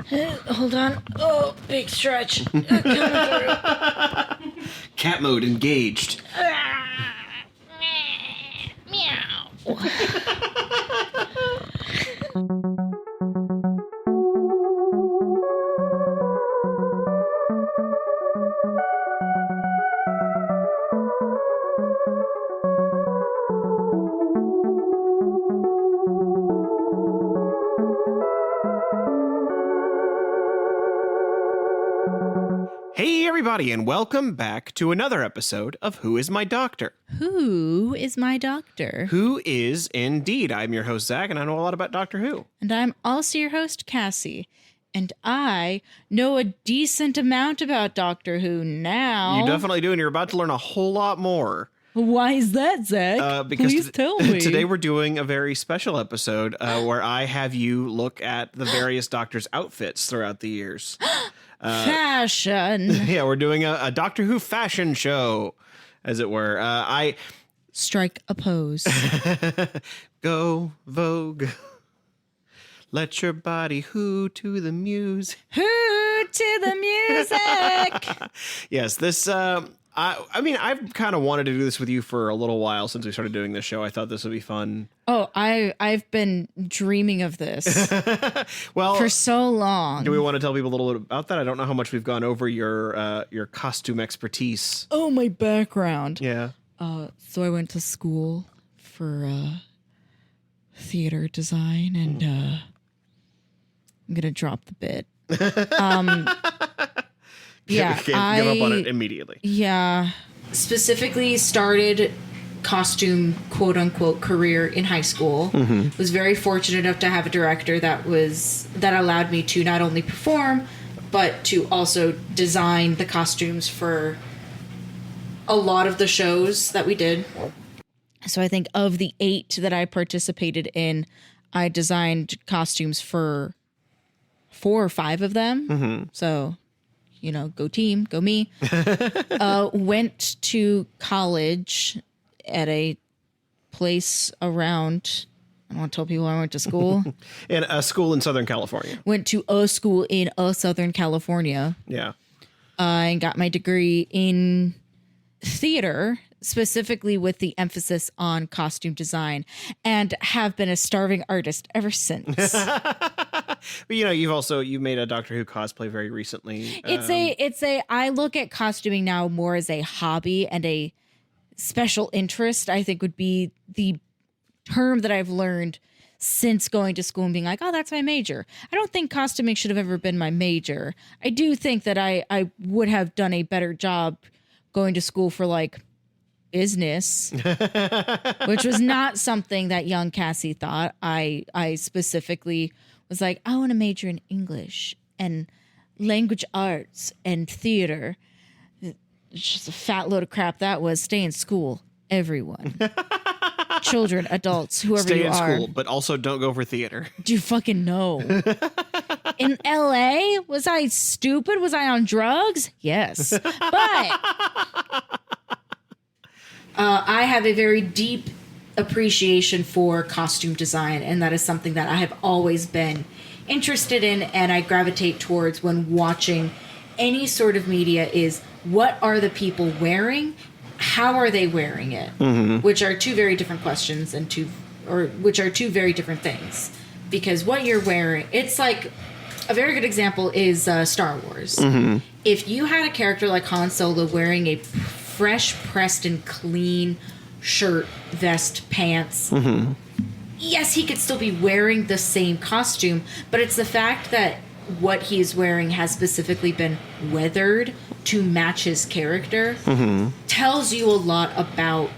Hold on. Oh, big stretch. Coming through. Cat mode engaged. Meow. Hey, everybody, and welcome back to another episode of Who is My Doctor? Who is my doctor? Who is indeed. I'm your host, Zach, and I know a lot about Doctor Who. And I'm also your host, Cassie. And I know a decent amount about Doctor Who now. You definitely do, and you're about to learn a whole lot more. Why is that, Zach? Because Please tell me. Today we're doing a very special episode where I have you look at the various Doctor's outfits throughout the years. Fashion. Yeah, we're doing a Doctor Who fashion show, as it were. Strike a pose. Go, Vogue. Let your body who to the muse. Who to the music. Yes, this... I mean, I've kind of wanted to do this with you for a little while since we started doing this show. I thought this would be fun. Oh, I've been dreaming of this Well, for so long. Do we want to tell people a little bit about that? I don't know how much we've gone over your costume expertise. Oh, my background. Yeah. So I went to school for theater design, and I'm gonna drop the bit. Yeah, Give up on it immediately. Yeah. Specifically started costume quote unquote career in high school. Mm-hmm. Was very fortunate enough to have a director that allowed me to not only perform but to also design the costumes for a lot of the shows that we did. So I think of the 8 that I participated in, I designed costumes for 4 or 5 of them. Mm-hmm. So, you know, go team, go me. Went to college at a place around, I don't want to tell people I went to school. In a school in Southern California. Went to a school in Southern California. Yeah. And got my degree in theater, specifically with the emphasis on costume design, and have been a starving artist ever since. But, you know, you made a Doctor Who cosplay very recently. I look at costuming now more as a hobby and a special interest, I think would be the term that I've learned since going to school and being like, oh, that's my major. I don't think costuming should have ever been my major. I do think that I would have done a better job going to school for like business, which was not something that young Cassie thought. I specifically was like, I want to major in English and language arts and theater. It's just a fat load of crap that was. Stay in school, everyone. Children, adults, whoever Stay you in are. school, but also don't go for theater. Do you fucking know? In LA? Was I stupid? Was I on drugs? Yes. But I have a very deep appreciation for costume design, and that is something that I have always been interested in and I gravitate towards when watching any sort of media is what are the people wearing? How are they wearing it? Mm-hmm. Which are 2 very different questions which are 2 very different things. Because what you're wearing, it's like a very good example is Star Wars. Mm-hmm. If you had a character like Han Solo wearing a fresh, pressed, and clean shirt, vest, pants. Mm-hmm. Yes, he could still be wearing the same costume, but it's the fact that what he's wearing has specifically been weathered to match his character. Mm-hmm. Tells you a lot about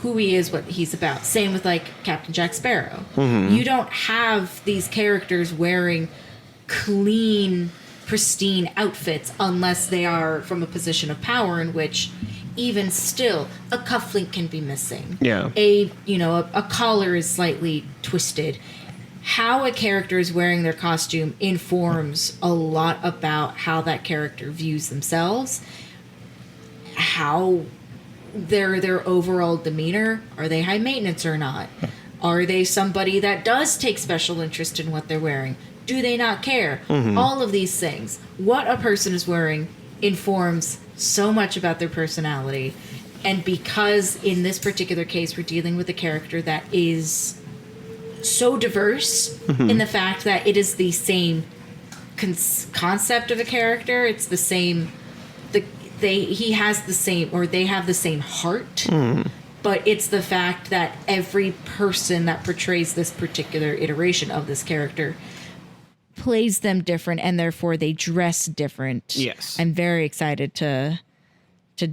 who he is, what he's about. Same with like Captain Jack Sparrow. Mm-hmm. You don't have these characters wearing clean, pristine outfits unless they are from a position of power in which even still a cufflink can be missing. Yeah. A collar is slightly twisted. How a character is wearing their costume informs a lot about how that character views themselves, how their overall demeanor. Are they high maintenance or not? Are they somebody that does take special interest in what they're wearing? Do they not care? All of these things. What a person is wearing informs so much about their personality. And because in this particular case, we're dealing with a character that is so diverse in the fact that it is the same concept of a character. It's the same. He has the same, or they have the same heart. But it's the fact that every person that portrays this particular iteration of this character plays them different, and therefore they dress different. Yes. I'm very excited to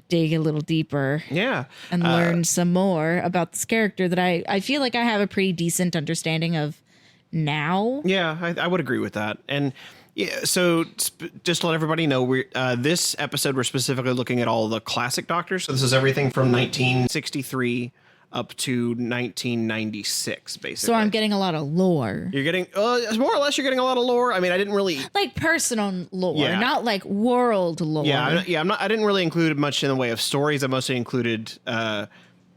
dig a little deeper. Yeah. And learn some more about this character that I feel like I have a pretty decent understanding of now. Yeah, I would agree with that. And yeah, so just to let everybody know, this episode we're specifically looking at all the classic Doctors. So this is everything from 1963 up to 1996, basically. So I'm getting a lot of lore. You're getting more or less. You're getting a lot of lore. I mean, I didn't really Like personal lore, not like world lore. I didn't really include much in the way of stories. I mostly included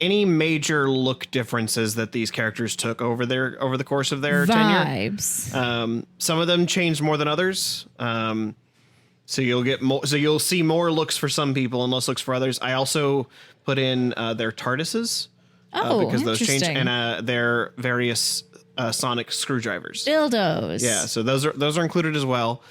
any major look differences that these characters took over the course of their tenure. Some of them changed more than others. So you'll get more. So you'll see more looks for some people and less looks for others. I also put in their TARDISes. Because those change, and their various sonic screwdrivers, dildos. Yeah, so those are included as well.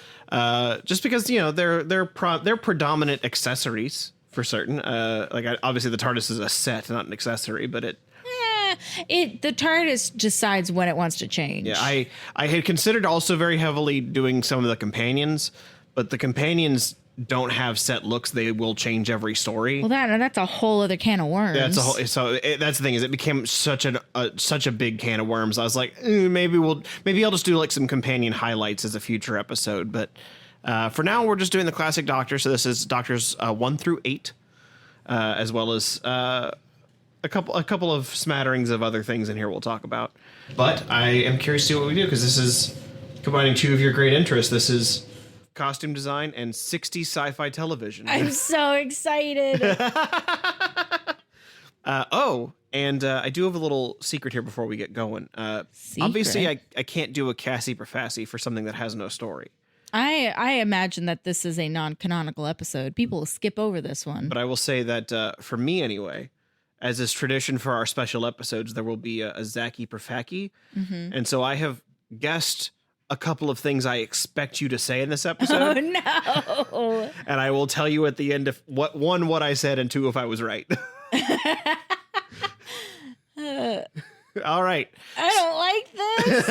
Just because they're predominant accessories for certain. Obviously the TARDIS is a set, not an accessory, but the TARDIS decides when it wants to change. Yeah, I had considered also very heavily doing some of the companions, but the companions don't have set looks. They will change every story. Well, that's a whole other can of worms. That's the thing, is it became such a big can of worms. I was like, maybe I'll just do like some companion highlights as a future episode. But for now, we're just doing the classic Doctor. So this is Doctors 1 through 8, as well as a couple of smatterings of other things in here we'll talk about. But I am curious to see what we do, because this is combining two of your great interests. This is costume design and 60s sci-fi television. I'm so excited. And I do have a little secret here before we get going. Obviously, I can't do a Cassie Profassi for something that has no story. I imagine that this is a non-canonical episode. People will skip over this one. But I will say that for me anyway, as is tradition for our special episodes, there will be a Zaki Profaki. And so I have guessed a couple of things I expect you to say in this episode. Oh, no. And I will tell you at the end if what I said, and two, if I was right. All right. I don't like this.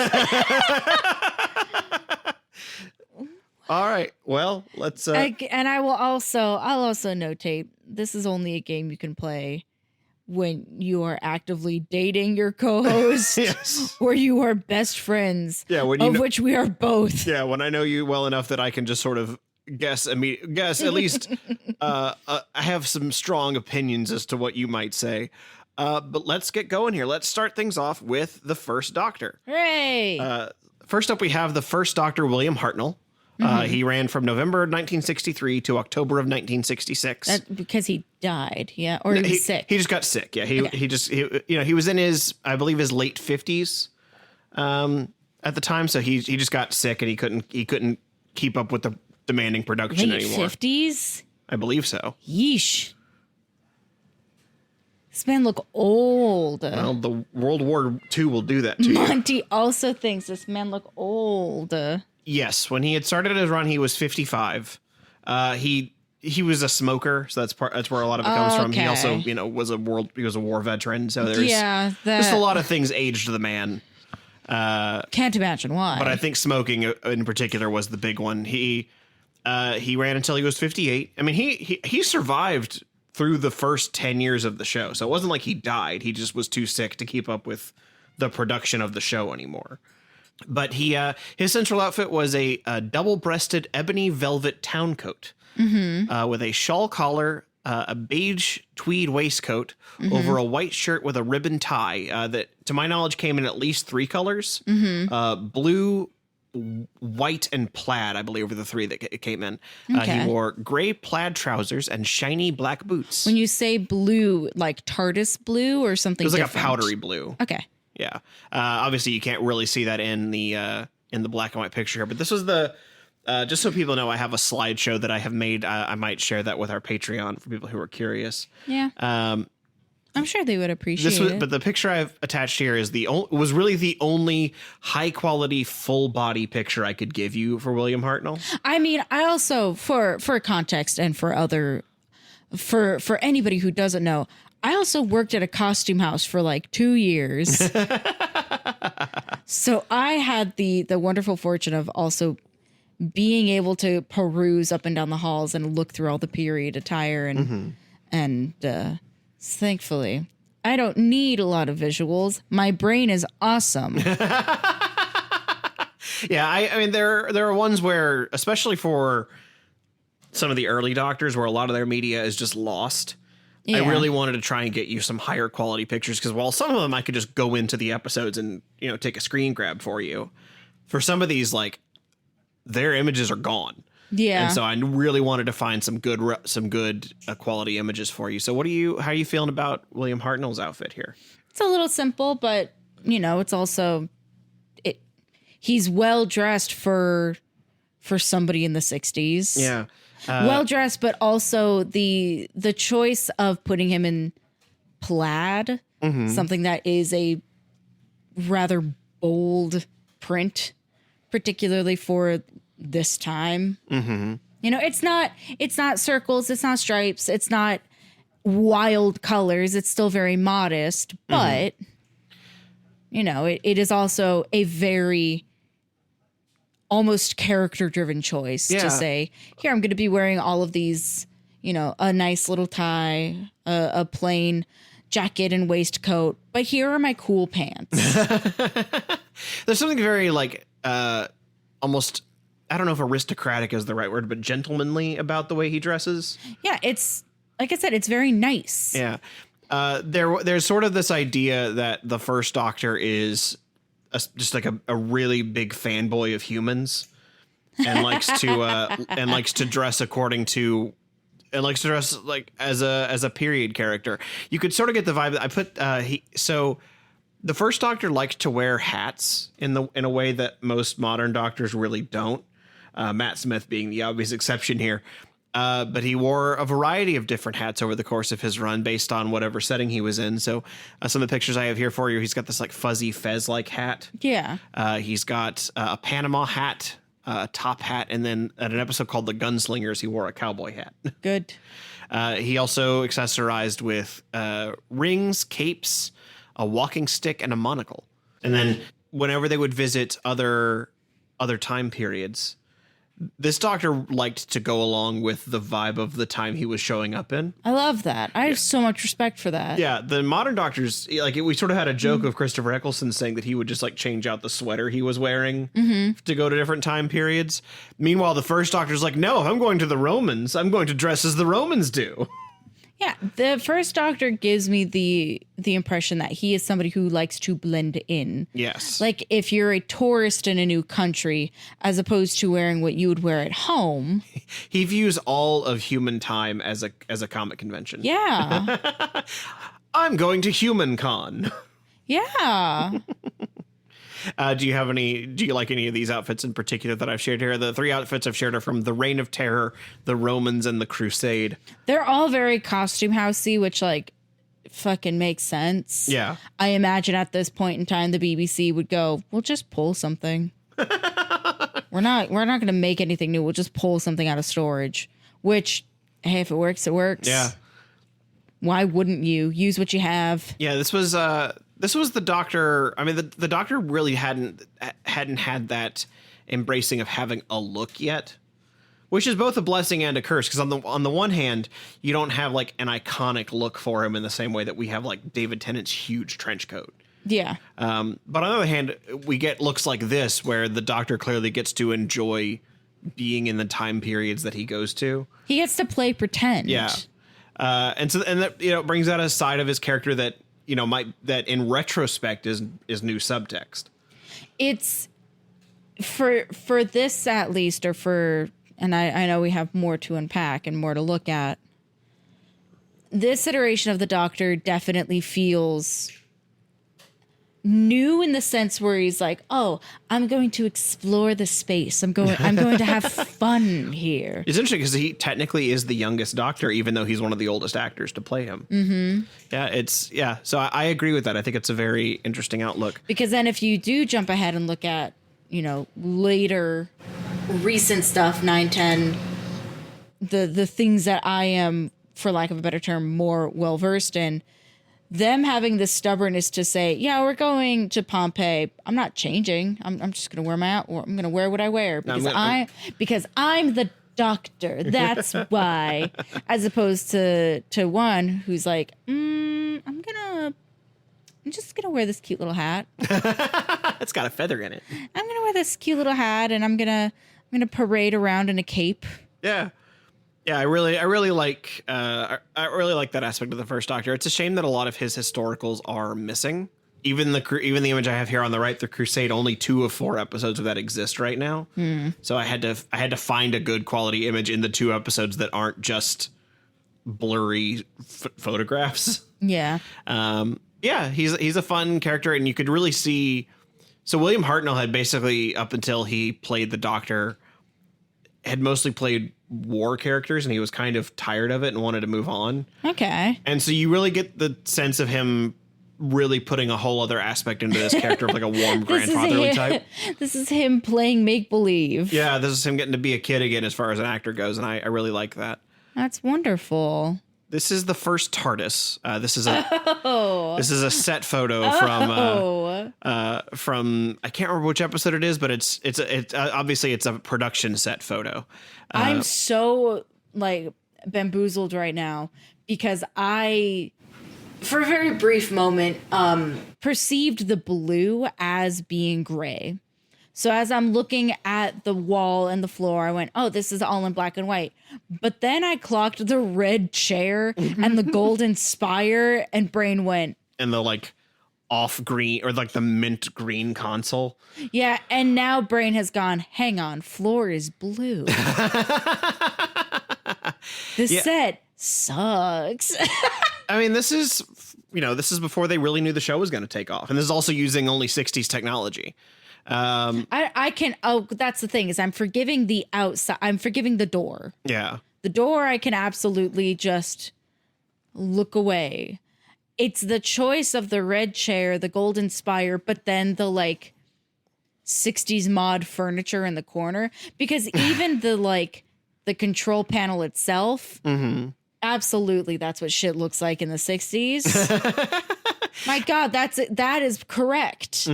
All right. Well, let's. And I'll also notate, this is only a game you can play when you are actively dating your co-host, yes, or you are best friends, which we are both. Yeah, when I know you well enough that I can just sort of guess at least I have some strong opinions as to what you might say. But let's get going here. Let's start things off with the first Doctor. Hooray! First up, we have the first Doctor, William Hartnell. He ran from November 1963 to October of 1966. Because he died, yeah, or he was sick. He just got sick. Yeah, he was in his, I believe, his late 50s at the time. So he just got sick and he couldn't keep up with the demanding production anymore. Late 50s? I believe so. Yeesh. This man look old. Well, the World War II will do that to you. Monty also thinks this man look old. Yes, when he had started his run, he was 55. He was a smoker, so that's where a lot of it comes from. He also, was a war veteran, so there's just a lot of things aged the man. Can't imagine why. But I think smoking in particular was the big one. He ran until he was 58. I mean, he survived through the first 10 years of the show, so it wasn't like he died. He just was too sick to keep up with the production of the show anymore. But his central outfit was a double-breasted ebony velvet town coat with a shawl collar, a beige tweed waistcoat over a white shirt with a ribbon tie that, to my knowledge, came in at least 3 colors. Blue, white, and plaid, I believe, were the 3 that it came in. He wore gray plaid trousers and shiny black boots. When you say blue, like TARDIS blue or something different? It was like a powdery blue. Okay. Yeah. Obviously, you can't really see that in the in the black and white picture here, but this was the just so people know, I have a slideshow that I have made. I might share that with our Patreon for people who are curious. Yeah. I'm sure they would appreciate it. But the picture I've attached here is was really the only high quality full body picture I could give you for William Hartnell. I mean, I also for context and for anybody who doesn't know, I also worked at a costume house for like 2 years. So I had the wonderful fortune of also being able to peruse up and down the halls and look through all the period attire and thankfully I don't need a lot of visuals. My brain is awesome. Yeah, I mean there are ones where, especially for some of the early Doctors, where a lot of their media is just lost. Yeah. I really wanted to try and get you some higher quality pictures, because while some of them I could just go into the episodes and take a screen grab for you, for some of these, like, their images are gone. Yeah. And so I really wanted to find some good quality images for you. So how are you feeling about William Hartnell's outfit here? It's a little simple, but it's also he's well dressed for somebody in the 60s. Yeah. Well dressed, but also the choice of putting him in plaid, something that is a rather bold print, particularly for this time. It's not circles, it's not stripes, it's not wild colors, it's still very modest, but it is also a very almost character driven choice to say, here, I'm going to be wearing all of these, a nice little tie, a plain jacket and waistcoat, but here are my cool pants. There's something very almost, I don't know if aristocratic is the right word, but gentlemanly about the way he dresses. Yeah, it's, like I said, it's very nice. Yeah. There's sort of this idea that the first Doctor is just like a really big fanboy of humans and likes to dress according to, and likes to dress like as a period character. You could sort of get the vibe that I put, so the first Doctor liked to wear hats in a way that most modern Doctors really don't. Matt Smith being the obvious exception here. But he wore a variety of different hats over the course of his run based on whatever setting he was in. So some of the pictures I have here for you, he's got this like fuzzy fez-like hat. Yeah. He's got a Panama hat, a top hat, and then at an episode called The Gunslingers, he wore a cowboy hat. Good. He also accessorized with rings, capes, a walking stick, and a monocle. And then whenever they would visit other time periods, this Doctor liked to go along with the vibe of the time he was showing up in. I love that. I have so much respect for that. Yeah, the modern Doctors, we sort of had a joke of Christopher Eccleston saying that he would just change out the sweater he was wearing to go to different time periods. Meanwhile, the first Doctor's like, no, if I'm going to the Romans, I'm going to dress as the Romans do. Yeah, the first Doctor gives me the impression that he is somebody who likes to blend in. Yes. Like if you're a tourist in a new country, as opposed to wearing what you would wear at home. He views all of human time as a comic convention. Yeah. I'm going to Human Con. Yeah. Do you like any of these outfits in particular that I've shared here? The 3 outfits I've shared are from the Reign of Terror, the Romans, and the Crusade. They're all very costume housey, which fucking makes sense. Yeah. I imagine at this point in time, the BBC would go, we'll just pull something. We're not going to make anything new. We'll just pull something out of storage, which, hey, if it works, it works. Yeah. Why wouldn't you use what you have? Yeah, this was the Doctor. I mean, the Doctor really hadn't had that embracing of having a look yet, which is both a blessing and a curse. Because on the one hand, you don't have an iconic look for him in the same way that we have David Tennant's huge trench coat. Yeah. But on the other hand, we get looks like this where the Doctor clearly gets to enjoy being in the time periods that he goes to. He gets to play pretend. Yeah. And that brings out a side of his character that that in retrospect is new subtext. It's for this at least, and I know we have more to unpack and more to look at. This iteration of the Doctor definitely feels new in the sense where he's like, oh, I'm going to explore the space. I'm going to have fun here. It's interesting because he technically is the youngest Doctor, even though he's one of the oldest actors to play him. Yeah, so I agree with that. I think it's a very interesting outlook. Because then if you do jump ahead and look at, later recent stuff, 9, 10, the things that I am, for lack of a better term, more well versed in, them having the stubbornness to say, yeah, we're going to Pompeii. I'm not changing. I'm just going to wear I'm going to wear what I wear because I'm the Doctor. That's why, as opposed to one who's like, I'm just going to wear this cute little hat. It's got a feather in it. I'm going to wear this cute little hat and I'm going to parade around in a cape. Yeah. Yeah, I really like that aspect of the first Doctor. It's a shame that a lot of his historicals are missing. Even the image I have here on the right, the Crusade, only 2 of 4 episodes of that exist right now. So I had to find a good quality image in the 2 episodes that aren't just blurry photographs. Yeah. Yeah, he's a fun character, and you could really see. So William Hartnell had basically, up until he played the Doctor, had mostly played war characters, and he was kind of tired of it and wanted to move on. Okay. And so you really get the sense of him really putting a whole other aspect into this character of like a warm grandfatherly type. This is him playing make-believe. Yeah, this is him getting to be a kid again as far as an actor goes, and I really like that. That's wonderful. This is the first TARDIS. This is a set photo from I can't remember which episode it is, but it's obviously it's a production set photo. I'm so like bamboozled right now because I, for a very brief moment, perceived the blue as being gray. So as I'm looking at the wall and the floor, I went, oh, this is all in black and white. But then I clocked the red chair and the golden spire, and brain went. And the like off green or like the mint green console. Yeah. And now brain has gone, hang on, floor is blue. The set sucks. I mean, this is before they really knew the show was going to take off. And this is also using only 60s technology. That's the thing is I'm forgiving the outside. I'm forgiving the door. Yeah. The door I can absolutely just look away. It's the choice of the red chair, the golden spire, but then the like 60s mod furniture in the corner, because even the control panel itself, absolutely that's what shit looks like in the 60s. My God, that is correct.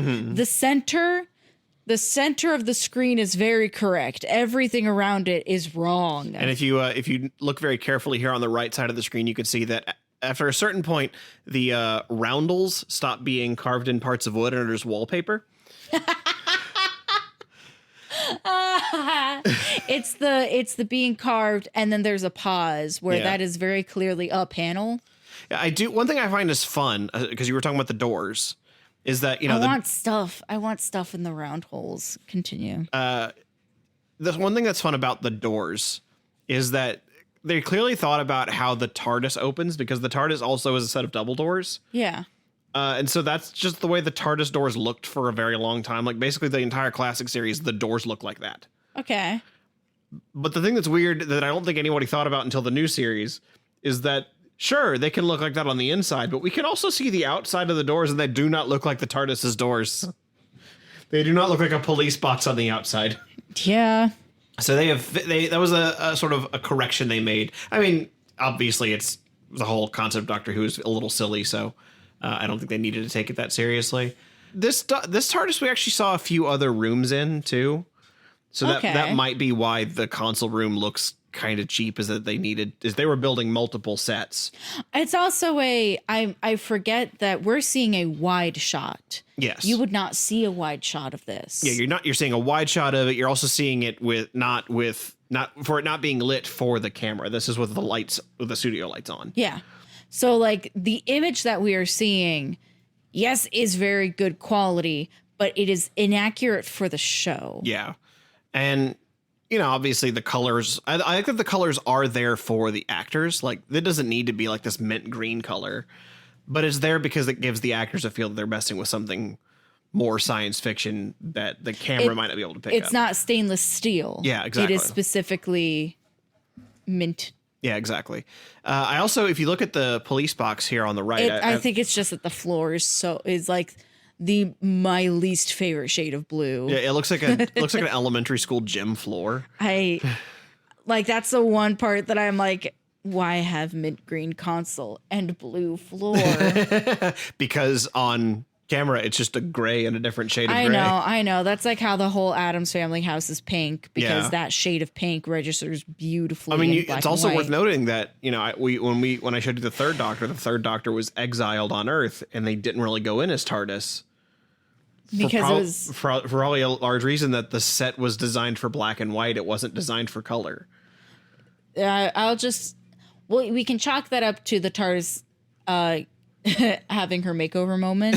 The center of the screen is very correct. Everything around it is wrong. And if you look very carefully here on the right side of the screen, you can see that after a certain point, the roundels stop being carved in parts of wood and are just wallpaper. It's the being carved, and then there's a pause where that is very clearly a panel. Yeah, I do. One thing I find is fun, because you were talking about the doors, is that I want stuff in the round holes. Continue. The one thing that's fun about the doors is that they clearly thought about how the TARDIS opens, because the TARDIS also is a set of double doors. Yeah. And so that's just the way the TARDIS doors looked for a very long time. Like basically the entire classic series, the doors look like that. Okay. But the thing that's weird that I don't think anybody thought about until the new series is that, sure, they can look like that on the inside, but we can also see the outside of the doors, and they do not look like the TARDIS's doors. They do not look like a police box on the outside. Yeah. So that was a sort of a correction they made. I mean, obviously it's the whole concept of Doctor Who is a little silly, so I don't think they needed to take it that seriously. This TARDIS we actually saw a few other rooms in too. So that might be why the console room looks kind of cheap, is that they were building multiple sets. It's also I forget that we're seeing a wide shot. Yes. You would not see a wide shot of this. Yeah, you're seeing a wide shot of it. You're also seeing it not for it not being lit for the camera. This is with the studio lights on. Yeah. So like the image that we are seeing, yes, is very good quality, but it is inaccurate for the show. Yeah. And obviously the colors, I think that the colors are there for the actors. Like, it doesn't need to be like this mint green color. but it's there because it gives the actors a feel that they're messing with something more science fiction that the camera might not be able to pick up. It's not stainless steel. Yeah, exactly. It is specifically mint. Yeah, exactly. I also, if you look at the police box here on the right, I think it's just that the floor is like my least favorite shade of blue. yeah, it looks like an elementary school gym floor. Like that's the one part that I'm like, why have mint green console and blue floor? Because on camera it's just a gray and a different shade of gray. I know. That's like how the whole Addams Family house is pink, because that shade of pink registers beautifully. I mean, in black it's also and white. worth noting that, you know, when I showed you the third Doctor was exiled on Earth, and they didn't really go in as TARDIS because it was for probably a large reason that the set was designed for black and white. It wasn't designed for color. we can chalk that up to the TARDIS having her makeover moment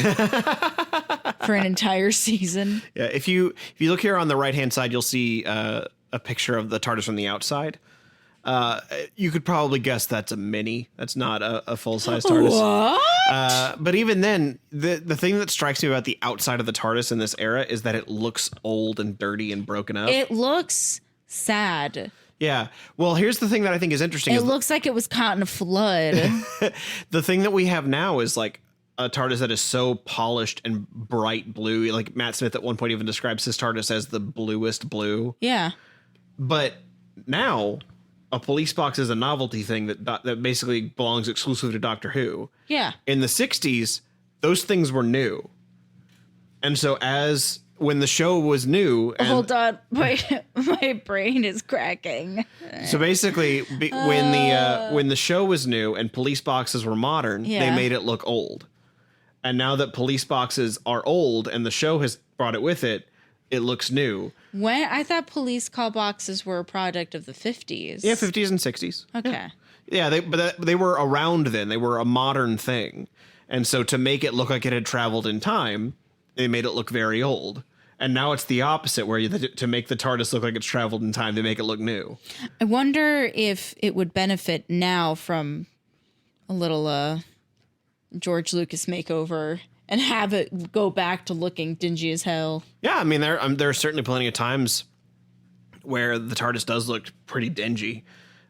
for an entire season. Yeah, if you look here on the right hand side, you'll see a picture of the TARDIS from the outside. You could probably guess that's a mini. That's not a full size TARDIS. What? But even then, the thing that strikes me about the outside of the TARDIS in this era is that it looks old and dirty and broken up. It looks sad. Yeah. Well, here's the thing that I think is interesting. It looks like it was caught in a flood. The thing that we have now is like a TARDIS that is so polished and bright blue. Like Matt Smith at one point even describes his TARDIS as the bluest blue. Yeah. But now a police box is a novelty thing that basically belongs exclusively to Doctor Who. Yeah. In the 60s, those things were new. And so when the show was new... Hold on. My brain is cracking. So basically, when the show was new and police boxes were modern, they made it look old. And now that police boxes are old and the show has brought it with it, it looks new. When I thought police call boxes were a product of the 50s. Yeah, 50s and 60s. Okay. Yeah, they were around then. They were a modern thing. And so to make it look like it had traveled in time, they made it look very old. And now it's the opposite, where to make the TARDIS look like it's traveled in time, they make it look new. I wonder if it would benefit now from a little George Lucas makeover and have it go back to looking dingy as hell. Yeah, I mean, there are certainly plenty of times where the TARDIS does look pretty dingy.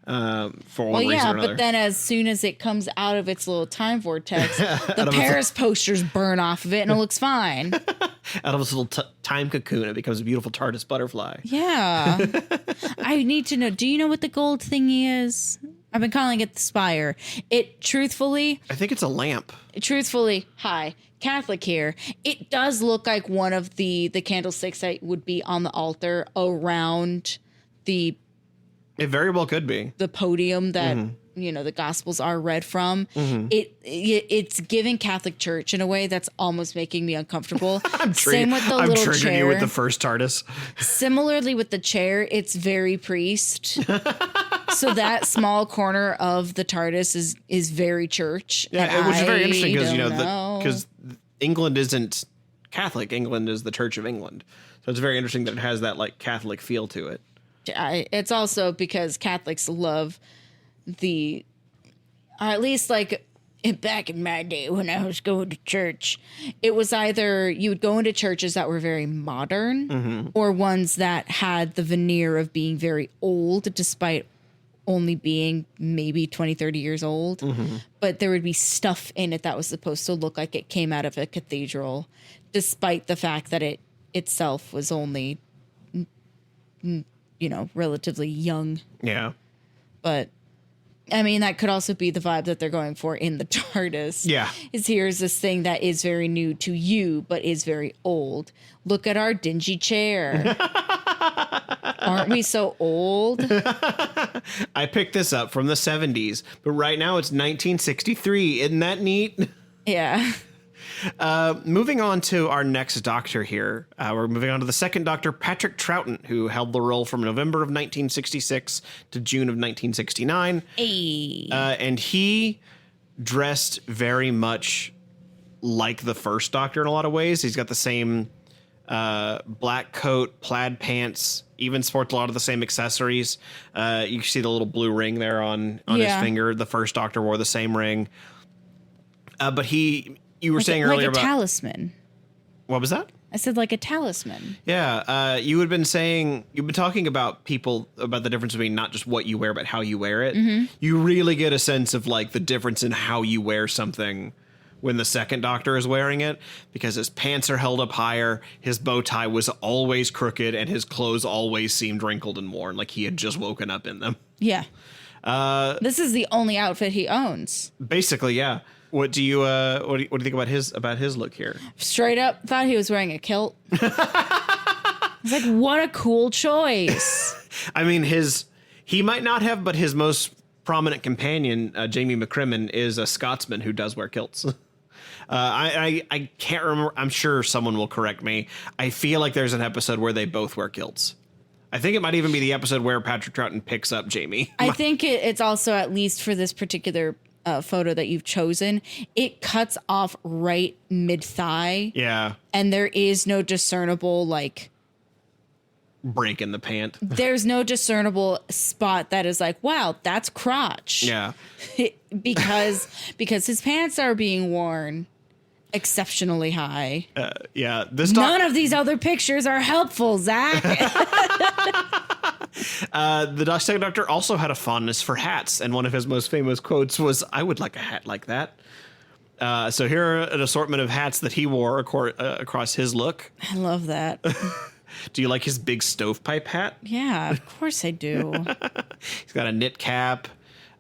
For one reason or another. But then as soon as it comes out of its little time vortex, the Paris posters burn off of it and it looks fine. Out of its little time cocoon, it becomes a beautiful TARDIS butterfly. Yeah. I need to know, do you know what the gold thingy is? I've been calling it the spire. Truthfully, I think it's a lamp. Hi, Catholic here. It does look like one of the candlesticks that would be on the altar around It very well could be the podium that the Gospels are read from. It's giving Catholic Church in a way that's almost making me uncomfortable. Same with the I'm little triggering chair. you with the first TARDIS. Similarly with the chair, it's very priest. So that small corner of the TARDIS is very church. Yeah, which is very interesting because because England isn't Catholic. England is the Church of England, so it's very interesting that it has that like Catholic feel to it. It's also because Catholics love or at least like back in my day when I was going to church, it was either you would go into churches that were very modern or ones that had the veneer of being very old, despite only being maybe 20, 30 years old. But there would be stuff in it that was supposed to look like it came out of a cathedral, despite the fact that it itself was only relatively young. Yeah. But I mean, that could also be the vibe that they're going for in the TARDIS. Yeah. Here's this thing that is very new to you, but is very old. Look at our dingy chair. Aren't we so old? I picked this up from the 70s, but right now it's 1963. Isn't that neat? Yeah. Moving on to our next Doctor here. We're moving on to the second Doctor, Patrick Troughton, who held the role from November of 1966 to June of 1969. Hey. And he dressed very much like the first Doctor in a lot of ways. He's got the same black coat, plaid pants, even sports a lot of the same accessories. You see the little blue ring there on his finger. The first Doctor wore the same ring. But you were saying like earlier a about talisman. what was that? I said like a talisman. Yeah, you've been talking about about the difference between not just what you wear, but how you wear it. Mm-hmm. You really get a sense of like the difference in how you wear something when the second Doctor is wearing it, because his pants are held up higher, his bow tie was always crooked, and his clothes always seemed wrinkled and worn, like he had just woken up in them. Yeah. This is the only outfit he owns. Basically, yeah. What do you think about his look here? Straight up thought he was wearing a kilt. It's like, what a cool choice. I mean, he might not have, but his most prominent companion, Jamie McCrimmon, is a Scotsman who does wear kilts. I can't remember. I'm sure someone will correct me. I feel like there's an episode where they both wear kilts. I think it might even be the episode where Patrick Troughton picks up Jamie. I think it's also, at least for this particular photo that you've chosen, it cuts off right mid-thigh. Yeah. And there is no discernible, like... break in the pant. There's no discernible spot that is like, wow, that's crotch. Yeah. because his pants are being worn exceptionally high. Yeah. None of these other pictures are helpful, Zach. The second Doctor also had a fondness for hats, and one of his most famous quotes was, "I would like a hat like that." So here are an assortment of hats that he wore across his look. I love that. Do you like his big stovepipe hat? Yeah, of course I do. He's got a knit cap,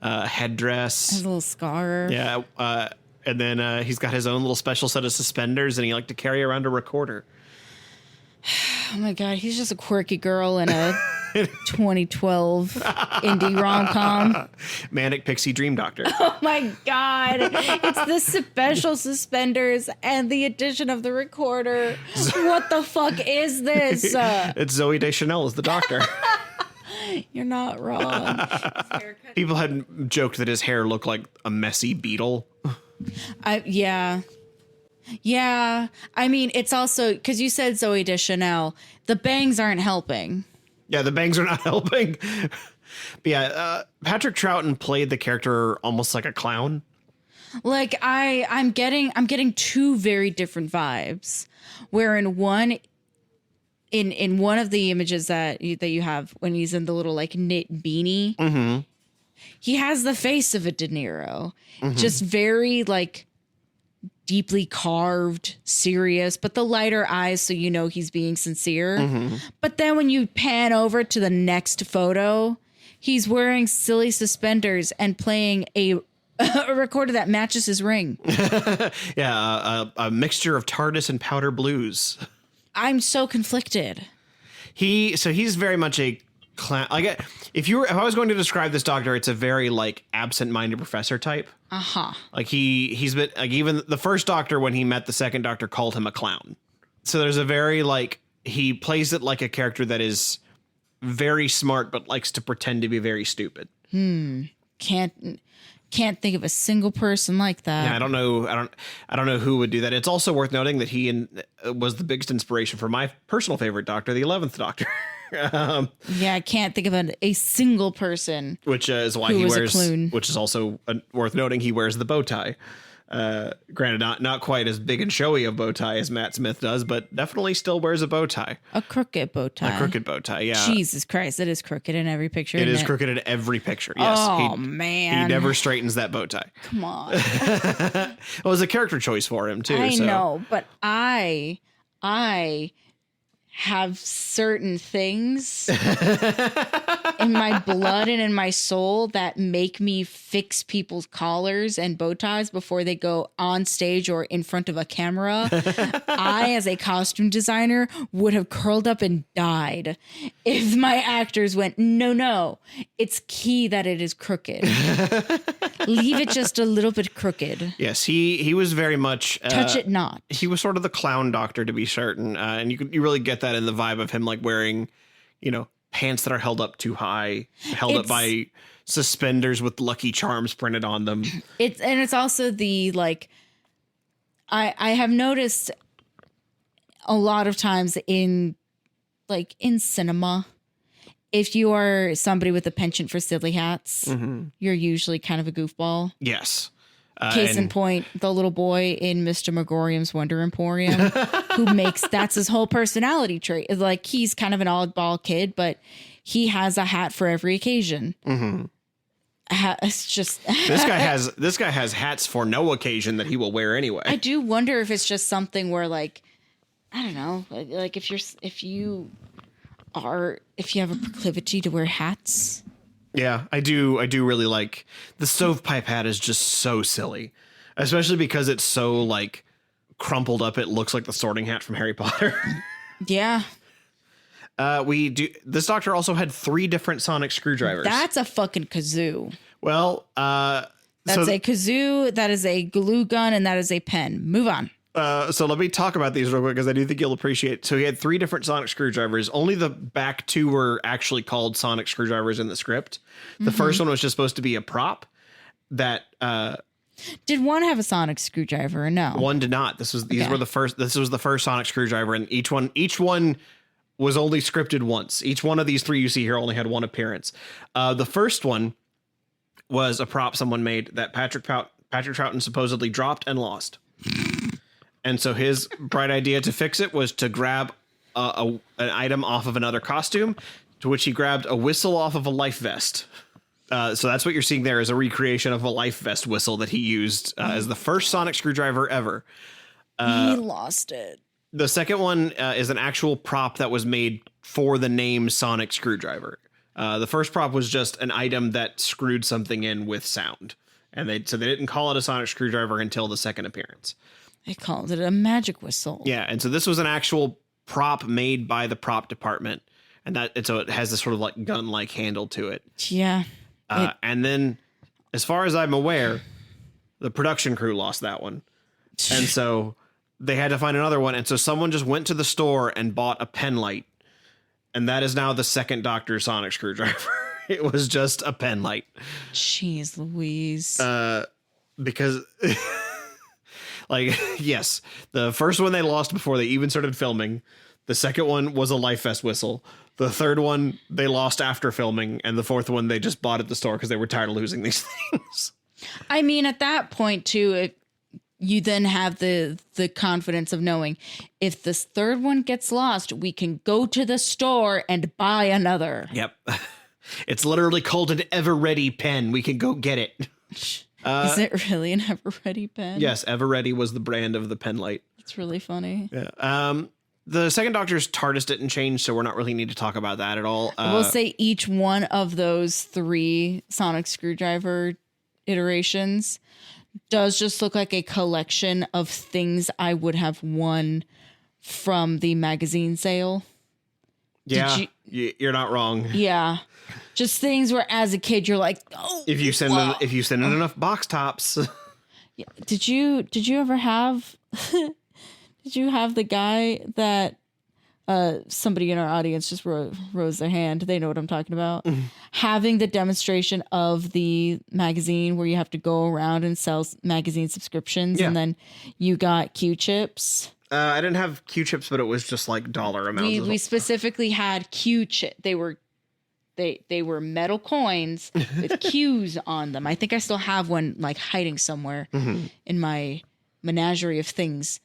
headdress. His little scar. Yeah. And then he's got his own little special set of suspenders, and he liked to carry around a recorder. Oh my God, he's just a quirky girl in a 2012 indie rom-com. Manic Pixie Dream Doctor. Oh my God. It's the special suspenders and the addition of the recorder. What the fuck is this? It's Zooey Deschanel as the Doctor. You're not wrong. People had joked that his hair looked like a messy beetle. Yeah. Yeah. I mean, it's also, because you said Zooey Deschanel, the bangs aren't helping. Yeah, the bangs are not helping. But yeah, Patrick Troughton played the character almost like a clown. Like I'm getting two very different vibes. Where in one of the images that you have when he's in the little like knit beanie, mm-hmm. he has the face of a De Niro, mm-hmm. just very like deeply carved, serious, but the lighter eyes, so you know he's being sincere. Mm-hmm. But then when you pan over to the next photo, he's wearing silly suspenders and playing a recorder that matches his ring. Yeah, a mixture of TARDIS and powder blues. I'm so conflicted. He's very much a clown. Like if I was going to describe this Doctor, it's a very like absent-minded professor type. Uh-huh. Like he's been like, even the first Doctor, when he met the second Doctor, called him a clown. So there's a very like, he plays it like a character that is very smart but likes to pretend to be very stupid. Can't think of a single person like that. Yeah, I don't know who would do that. It's also worth noting that he was the biggest inspiration for my personal favorite Doctor, the 11th Doctor. Yeah, I can't think of a single person. Which is why he wears, which is also worth noting, he wears the bow tie. Granted, not quite as big and showy a bow tie as Matt Smith does, but definitely still wears a bow tie. A crooked bow tie. A crooked bow tie, yeah. Jesus Christ, it is crooked in every picture. It is crooked in every picture, yes. Oh, man. He never straightens that bow tie. Come on. Well, it was a character choice for him, too. I know, but I have certain things in my blood and in my soul that make me fix people's collars and bow ties before they go on stage or in front of a camera. I, as a costume designer, would have curled up and died if my actors went, no, it's key that it is crooked. Leave it just a little bit crooked. Yes, he was very much... touch it not. He was sort of the clown Doctor, to be certain. And you really get that in the vibe of him like wearing, pants that are held up too high, up by suspenders with Lucky Charms printed on them. It's also the like, I have noticed a lot of times in cinema, if you are somebody with a penchant for silly hats, mm-hmm. you're usually kind of a goofball. Yes. Case in point, the little boy in Mr. Megorium's Wonder Emporium who that's his whole personality trait. Like, he's kind of an oddball kid, but he has a hat for every occasion. Mm-hmm. It's just this guy has hats for no occasion that he will wear anyway. I do wonder if it's just something where, like, I don't know, like if you have a proclivity to wear hats. Yeah, I do really like the stovepipe hat is just so silly, especially because it's so like crumpled up. It looks like the Sorting Hat from Harry Potter. Yeah. This doctor also had 3 different sonic screwdrivers. That's a fucking kazoo. Well, that's a kazoo, that is a glue gun, and that is a pen. Move on. So let me talk about these real quick because I do think you'll appreciate. So he had 3 different sonic screwdrivers. Only the back 2 were actually called sonic screwdrivers in the script. The first one was just supposed to be a prop that did one have a sonic screwdriver or no? One did not. This was the first sonic screwdriver, and each one was only scripted once. Each one of these 3 you see here only had one appearance. The first one was a prop someone made that Patrick Troughton supposedly dropped and lost. And so his bright idea to fix it was to grab an item off of another costume, to which he grabbed a whistle off of a life vest. So that's what you're seeing there is a recreation of a life vest whistle that he used as the first sonic screwdriver ever. He lost it. The second one is an actual prop that was made for the name sonic screwdriver. The first prop was just an item that screwed something in with sound. And they didn't call it a sonic screwdriver until the second appearance. They called it a magic whistle. Yeah, and so this was an actual prop made by the prop department, and so it has this sort of like gun-like handle to it. Yeah. And then, as far as I'm aware, the production crew lost that one, and so they had to find another one. And so someone just went to the store and bought a pen light, and that is now the second Doctor Sonic screwdriver. It was just a pen light. Jeez Louise. Because. Like, yes, the first one they lost before they even started filming. The second one was a life vest whistle. The third one they lost after filming. And the fourth one they just bought at the store because they were tired of losing these things. I mean, at that point, too, you then have the confidence of knowing if this third one gets lost, we can go to the store and buy another. Yep. It's literally called an Ever-Ready pen. We can go get it. Is it really an Ever-Ready pen? Yes, Ever-Ready was the brand of the pen light. It's really funny. Yeah. The second Doctor's TARDIS didn't change, so we're not really need to talk about that at all. I will say each one of those 3 sonic screwdriver iterations does just look like a collection of things I would have won from the magazine sale. Yeah, you're not wrong. Yeah. Just things where as a kid you're like, oh, if you send in enough box tops. Yeah. Did you ever have did you have the guy that somebody in our audience just rose their hand, they know what I'm talking about, having the demonstration of the magazine where you have to go around and sell magazine subscriptions, and then you got Q-chips? I didn't have Q-chips, but it was just like dollar amounts. We specifically had Q-chip. They were metal coins with Qs on them. I think I still have one like hiding somewhere in my menagerie of things.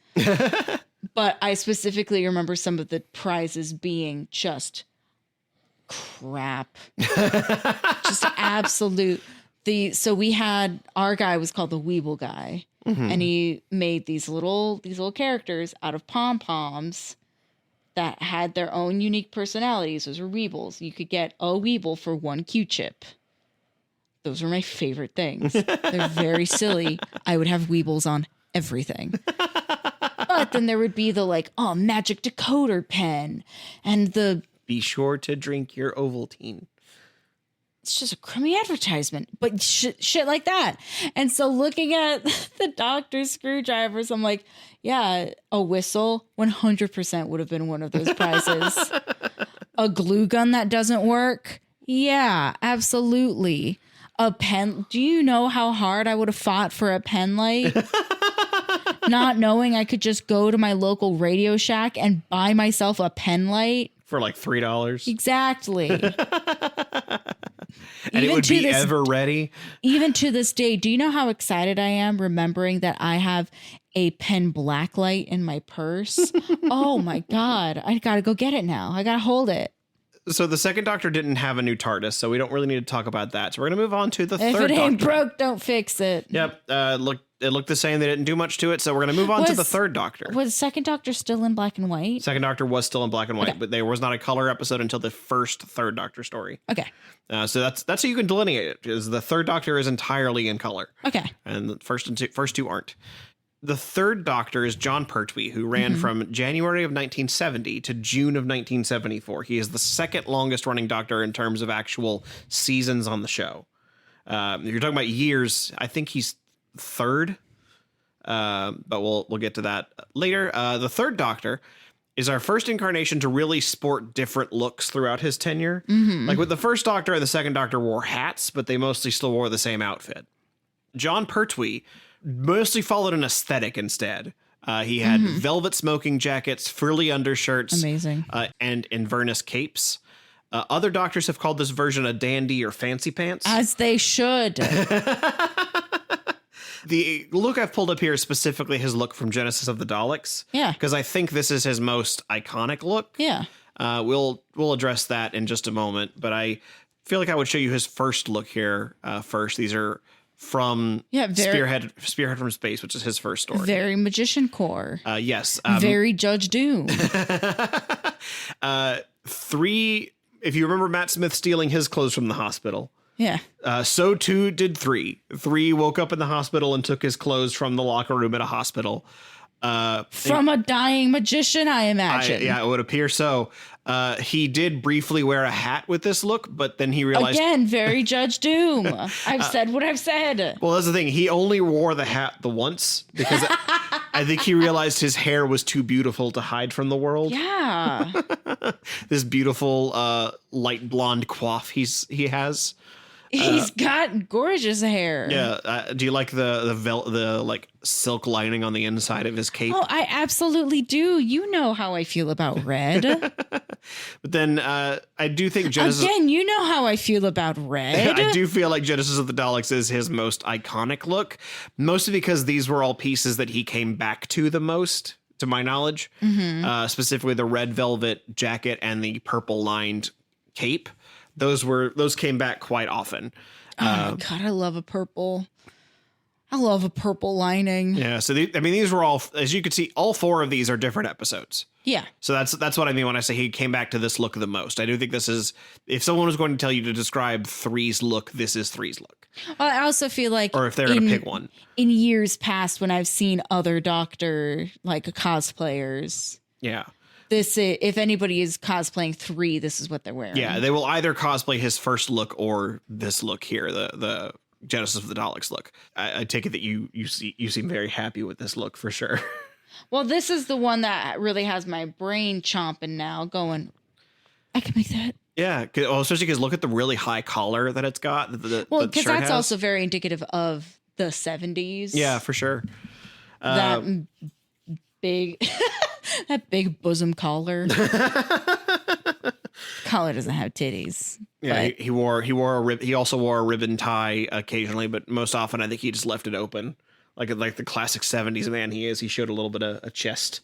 But I specifically remember some of the prizes being just crap. Just absolute. So we had, our guy was called the Weeble guy. And he made these little characters out of pom-poms that had their own unique personalities. Those were Weebles. You could get a Weeble for 1 Q-chip. Those were my favorite things. They're very silly. I would have Weebles on everything. But then there would be the magic decoder pen and the... Be sure to drink your Ovaltine. It's just a crummy advertisement, but shit like that. And so looking at the Doctor's screwdrivers, I'm like, yeah, a whistle 100% would have been one of those prizes. A glue gun that doesn't work? Yeah, absolutely. A pen. Do you know how hard I would have fought for a pen light? Not knowing I could just go to my local Radio Shack and buy myself a pen light. For like $3. Exactly. and it would be ever ready. Even to this day, do you know how excited I am remembering that I have a pen blacklight in my purse? Oh my God. I got to go get it now. I got to hold it. So the second Doctor didn't have a new TARDIS, so we don't really need to talk about that. So we're going to move on to the third Doctor. If it ain't broke, don't fix it. Yep. It looked the same. They didn't do much to it. So we're going to move on to the third Doctor. Was second Doctor still in black and white? Second Doctor was still in black and white, okay. but there was not a color episode until the third Doctor story. Okay. So that's how you can delineate it, is the third Doctor is entirely in color. Okay. And the first two aren't. The third Doctor is John Pertwee, who ran from January of 1970 to June of 1974. He is the second longest running Doctor in terms of actual seasons on the show. If you're talking about years, I think he's third, but we'll get to that later. The third Doctor is our first incarnation to really sport different looks throughout his tenure. Like with the first Doctor and the second Doctor wore hats, but they mostly still wore the same outfit. John Pertwee mostly followed an aesthetic instead. He had velvet smoking jackets, frilly undershirts, amazing, and Inverness capes. Other Doctors have called this version a dandy or fancy pants. As they should. The look I've pulled up here is specifically his look from Genesis of the Daleks. Yeah. Because I think this is his most iconic look. Yeah. We'll address that in just a moment, but I feel like I would show you his first look here first. These are from Spearhead from Space, which is his first story. Very Magician Core. Yes. Very Judge Doom. If you remember Matt Smith stealing his clothes from the hospital. Yeah. So too did 3. 3 woke up in the hospital and took his clothes from the locker room at a hospital. From a dying magician, I imagine. Yeah, it would appear so. He did briefly wear a hat with this look, but then he realized... Again, very Judge Doom. I've said what I've said. Well, that's the thing. He only wore the hat the once because I think he realized his hair was too beautiful to hide from the world. Yeah. This beautiful light blonde coif he has. He's got gorgeous hair. Yeah. Do you like the like silk lining on the inside of his cape? Oh, I absolutely do. You know how I feel about red. But then I do think Genesis... Again, you know how I feel about red. I do feel like Genesis of the Daleks is his most iconic look, mostly because these were all pieces that he came back to the most, to my knowledge. Specifically the red velvet jacket and the purple lined cape. Those came back quite often. Oh my God, I love a purple. I love a purple lining. Yeah, so these were all, as you can see, all 4 of these are different episodes. Yeah. So that's what I mean when I say he came back to this look the most. I do think this is, if someone was going to tell you to describe 3's look, this is 3's look. Well, I also feel like, or if they're going to pick one, in years past when I've seen other Doctor like cosplayers. Yeah. If anybody is cosplaying 3, this is what they're wearing. Yeah, they will either cosplay his first look or this look here, the Genesis of the Daleks look. I take it that you seem very happy with this look for sure. Well, this is the one that really has my brain chomping now, going, I can make that. Yeah, especially because look at the really high collar that it's got. Well, because that's also very indicative of the 70s. Yeah, for sure. That big... That big bosom collar. Collar doesn't have titties. Yeah, he also wore a ribbon tie occasionally, but most often I think he just left it open, like the classic 70s man he is. He showed a little bit of a chest,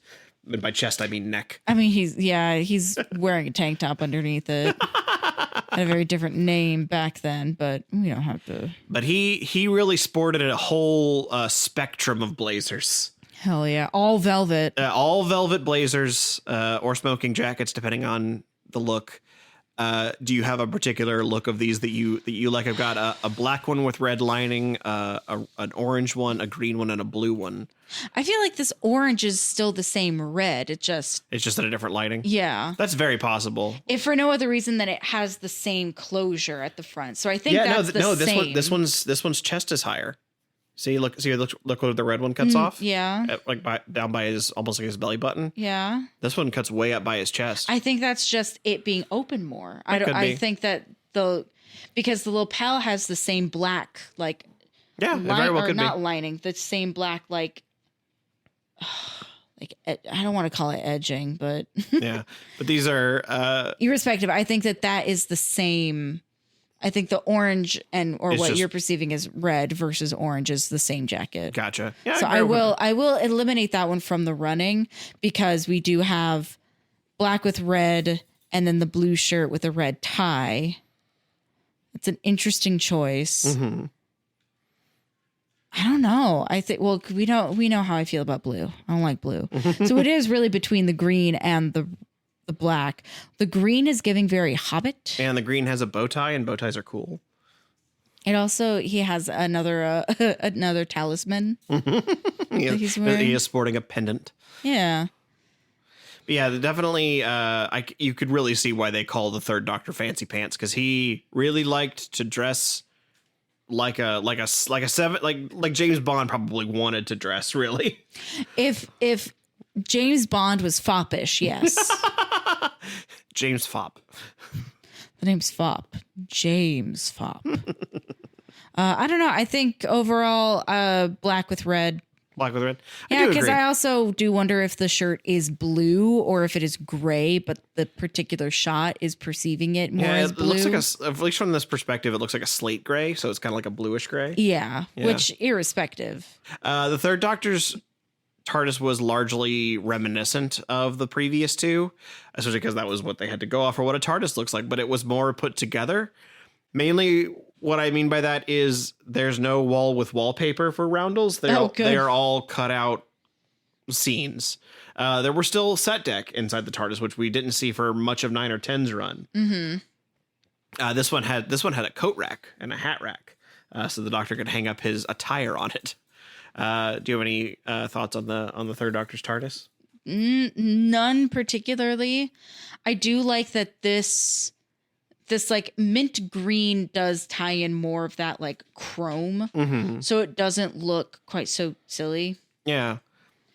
and by chest I mean neck. I mean he's wearing a tank top underneath it. Had a very different name back then, but we don't have to. But he really sported a whole spectrum of blazers. Hell yeah. All velvet. All velvet blazers or smoking jackets, depending on the look. Do you have a particular look of these that you like? I've got a black one with red lining, an orange one, a green one, and a blue one. I feel like this orange is still the same red. It's just at a different lighting. Yeah. That's very possible. If for no other reason than it has the same closure at the front. So I think that's the same. This one's chest is higher. See, look where the red one cuts off. Yeah, down by his almost like his belly button. Yeah, this one cuts way up by his chest. I think that's just it being open more. I think that because the lapel has the same black very well could not be. Lining, the same black I don't want to call it edging, but yeah, but these are irrespective. I think that is the same I think the orange or It's what just- you're perceiving as red versus orange is the same jacket. Gotcha. Yeah, So agree with I will eliminate that one from the running because we do have black with red and then the blue shirt with a red tie. It's an interesting choice. Mm-hmm. I don't know. I think we know how I feel about blue. I don't like blue. So it is really between the green and the black. The green is giving very Hobbit. And the green has a bow tie, and bow ties are cool. It also he has another another talisman. He's wearing. He is sporting a pendant. Yeah. But yeah, definitely. You could really see why they call the Third Doctor Fancy Pants, because he really liked to dress like James Bond probably wanted to dress. Really, If James Bond was foppish, yes. James Fop. The name's Fop. James Fop. I don't know. I think overall, black with red. Black with red. Yeah, do because agree. I also do wonder if the shirt is blue or if it is gray, but the particular shot is perceiving it more as it blue. looks like at least from this perspective, it looks like a slate gray, so it's kind of like a bluish gray. Yeah, which irrespective. The Third Doctor's TARDIS was largely reminiscent of the previous two, especially because that was what they had to go off for what a TARDIS looks like, but it was more put together. Mainly what I mean by that is there's no wall with wallpaper for roundels. They are all cut out scenes. There were still set deck inside the TARDIS, which we didn't see for much of 9 or 10's run. Mm-hmm. This one had a coat rack and a hat rack, so the Doctor could hang up his attire on it. Do you have any thoughts on the Third Doctor's TARDIS? None particularly. I do like that this like mint green does tie in more of that like chrome, so it doesn't look quite so silly. Yeah,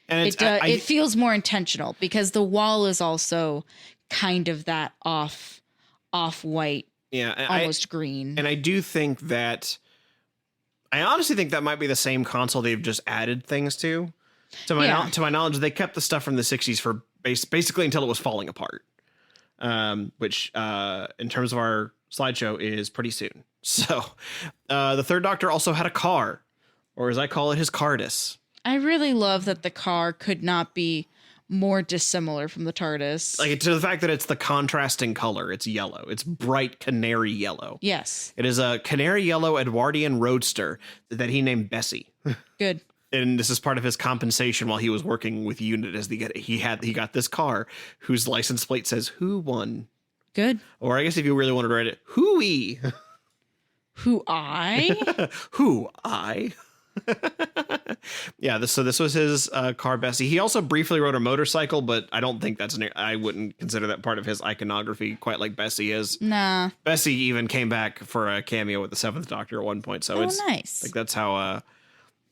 and It feels more intentional because the wall is also kind of that off white, almost green. And I do think that. I honestly think that might be the same console they've just added things to. To my knowledge, they kept the stuff from the 60s for basically until it was falling apart. Which in terms of our slideshow is pretty soon. So the Third Doctor also had a car, or as I call it, his CARDIS. I really love that the car could not be more dissimilar from the TARDIS. Like, to the fact that it's the contrasting color. It's yellow. It's bright canary yellow. Yes. It is a canary yellow Edwardian roadster that he named Bessie. Good. And this is part of his compensation while he was working with Unit, as he got this car whose license plate says "Who won?" Good. Or I guess if you really wanted to write it, "Who-ee?" Who I? Who I? Yeah, so this was his car, Bessie. He also briefly rode a motorcycle, but I don't think I wouldn't consider that part of his iconography quite like Bessie is. Nah. Bessie even came back for a cameo with the Seventh Doctor at one point, so it's nice. like that's how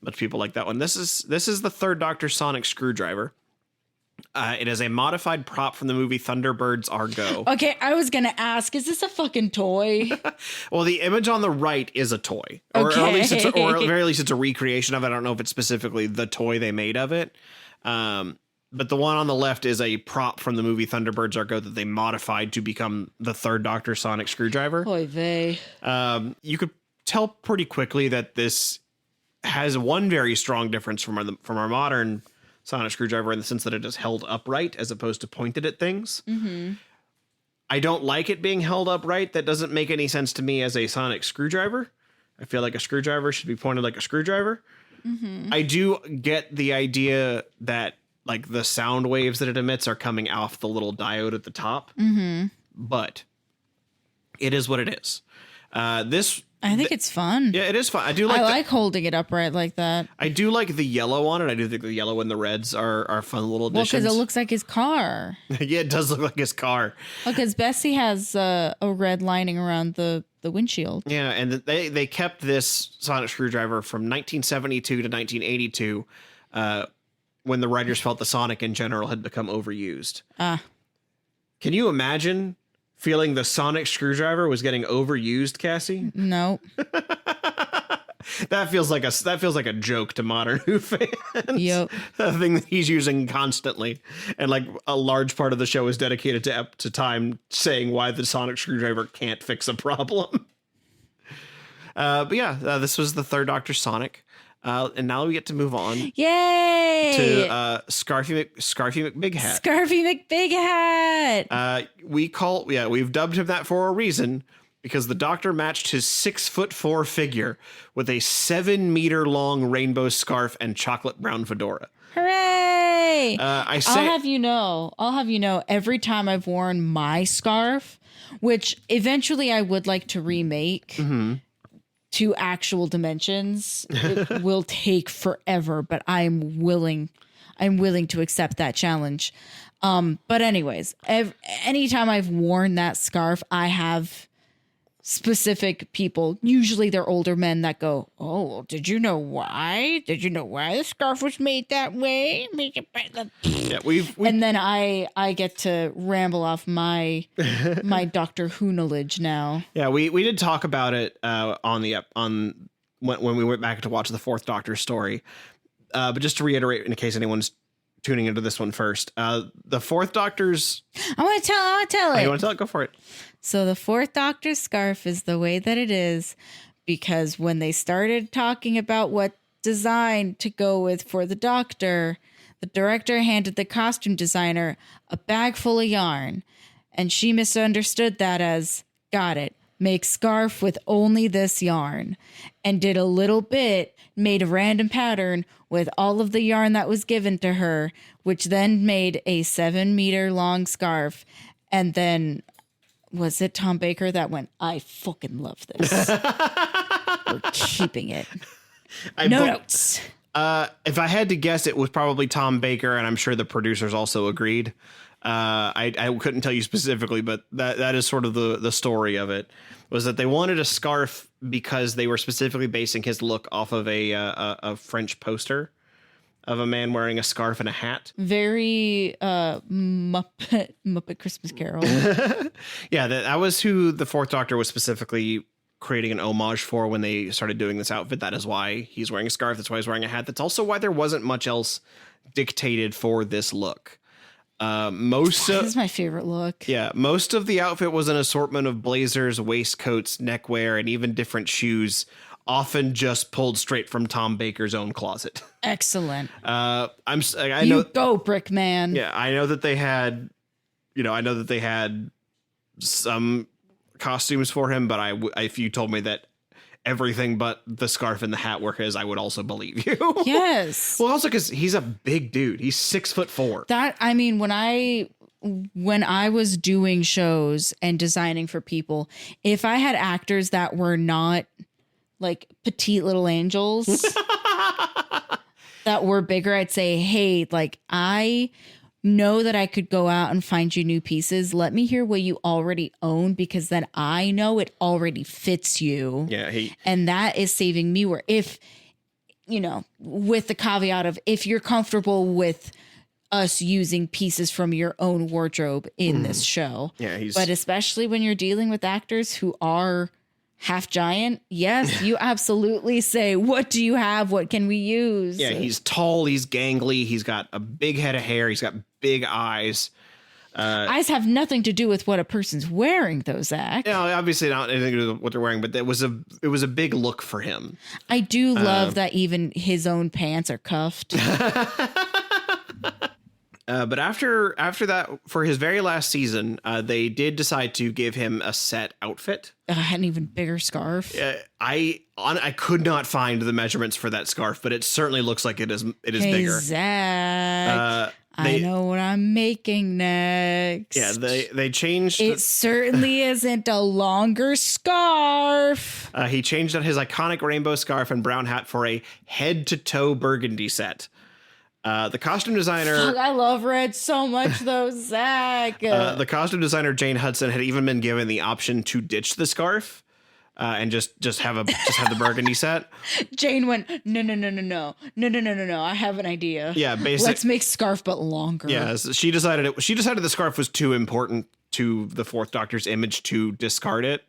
much people like that one. This is the Third Doctor sonic screwdriver. It is a modified prop from the movie Thunderbirds Are Go. Okay, I was gonna ask, is this a fucking toy? Well, the image on the right is a toy, or at least at the very least it's a recreation of it. I don't know if it's specifically the toy they made of it, but the one on the left is a prop from the movie Thunderbirds Are Go that they modified to become the Third Doctor sonic screwdriver. Oy vey. You could tell pretty quickly that this has one very strong difference from our modern sonic screwdriver in the sense that it is held upright as opposed to pointed at things. Mm-hmm. I don't like it being held upright. That doesn't make any sense to me as a sonic screwdriver. I feel like a screwdriver should be pointed like a screwdriver. Mm-hmm. I do get the idea that like the sound waves that it emits are coming off the little diode at the top, but it is what it is. I think it's fun. Yeah, it is fun. I like holding it upright like that. I do like the yellow on it. I do think the yellow and the reds are fun little additions. Well, because it looks like his car. Yeah, it does look like his car. Because Bessie has a red lining around the windshield. Yeah, and they kept this sonic screwdriver from 1972 to 1982 when the writers felt the sonic in general had become overused. Can you imagine feeling the sonic screwdriver was getting overused, Cassie? No. That feels like a joke to modern Who fans. Yep. A thing that he's using constantly, and like a large part of the show is dedicated to time saying why the sonic screwdriver can't fix a problem. But yeah, this was the third Doctor Sonic. And now we get to move on Yay! to Scarfy McBig Hat. Scarfy McBig Hat. We've dubbed him that for a reason, because the Doctor matched his 6'4" figure with a 7-meter long rainbow scarf and chocolate brown fedora. Hooray! I'll have you know, every time I've worn my scarf, which eventually I would like to remake to actual dimensions, it will take forever, but I'm willing to accept that challenge. But anyways, anytime I've worn that scarf, I have specific people, usually they're older men, that go, "Oh, did you know why? Did you know why the scarf was made that way?" Yeah, and then I get to ramble off my Doctor Who knowledge now. Yeah, we did talk about it on when we went back to watch the Fourth Doctor story. But just to reiterate, in case anyone's tuning into this one first, the Fourth Doctor's. I want to tell it. You want to tell it? Go for it. So the Fourth Doctor's scarf is the way that it is because when they started talking about what design to go with for the Doctor, the director handed the costume designer a bag full of yarn, and she misunderstood that as, got it, make scarf with only this yarn, and did a little bit, made a random pattern with all of the yarn that was given to her, which then made a 7-meter long scarf. And then was it Tom Baker that went, "I fucking love this. We're keeping it. Notes." If I had to guess, it was probably Tom Baker, and I'm sure the producers also agreed. I couldn't tell you specifically, but that is sort of the story of it, was that they wanted a scarf because they were specifically basing his look off of a French poster of a man wearing a scarf and a hat. Very Muppet Christmas Carol. Yeah, that was who the Fourth Doctor was specifically creating an homage for when they started doing this outfit. That is why he's wearing a scarf. That's why he's wearing a hat. That's also why there wasn't much else dictated for this look. This is my favorite look. Yeah, most of the outfit was an assortment of blazers, waistcoats, neckwear, and even different shoes, often just pulled straight from Tom Baker's own closet. Excellent. I know. You go, Brick Man. Yeah, I know that they had, some costumes for him, but if you told me that everything but the scarf and the hat were his, I would also believe you. Yes. Well, also because he's a big dude. He's 6'4". That, I mean, when I was doing shows and designing for people, if I had actors that were not like petite little angels that were bigger, I'd say, "Hey, like, I know that I could go out and find you new pieces. Let me hear what you already own, because then I know it already fits you." Yeah. And that is saving me where, if, with the caveat of, if you're comfortable with us using pieces from your own wardrobe in this show. Yeah. But especially when you're dealing with actors who are half giant, yes, you absolutely say, "What do you have? What can we use?" Yeah, he's tall, he's gangly, he's got a big head of hair, he's got big eyes. Eyes have nothing to do with what a person's wearing, though, Zach. Yeah, obviously not anything to do with what they're wearing, but it was a big look for him. I do love that even his own pants are cuffed. But after that, for his very last season, they did decide to give him a set outfit. An even bigger scarf. I could not find the measurements for that scarf, but it certainly looks like it is Hey, bigger. Zach, I know what I'm making next. Yeah, they changed. It certainly isn't a longer scarf. He changed out his iconic rainbow scarf and brown hat for a head-to-toe burgundy set. The costume designer... Fuck, I love red so much, though, Zach. The costume designer, Jane Hudson, had even been given the option to ditch the scarf and just have the burgundy set. Jane went, no. I have an idea. Yeah, basically. Let's make scarf, but longer. Yeah, so she decided the scarf was too important to the Fourth Doctor's image to discard it.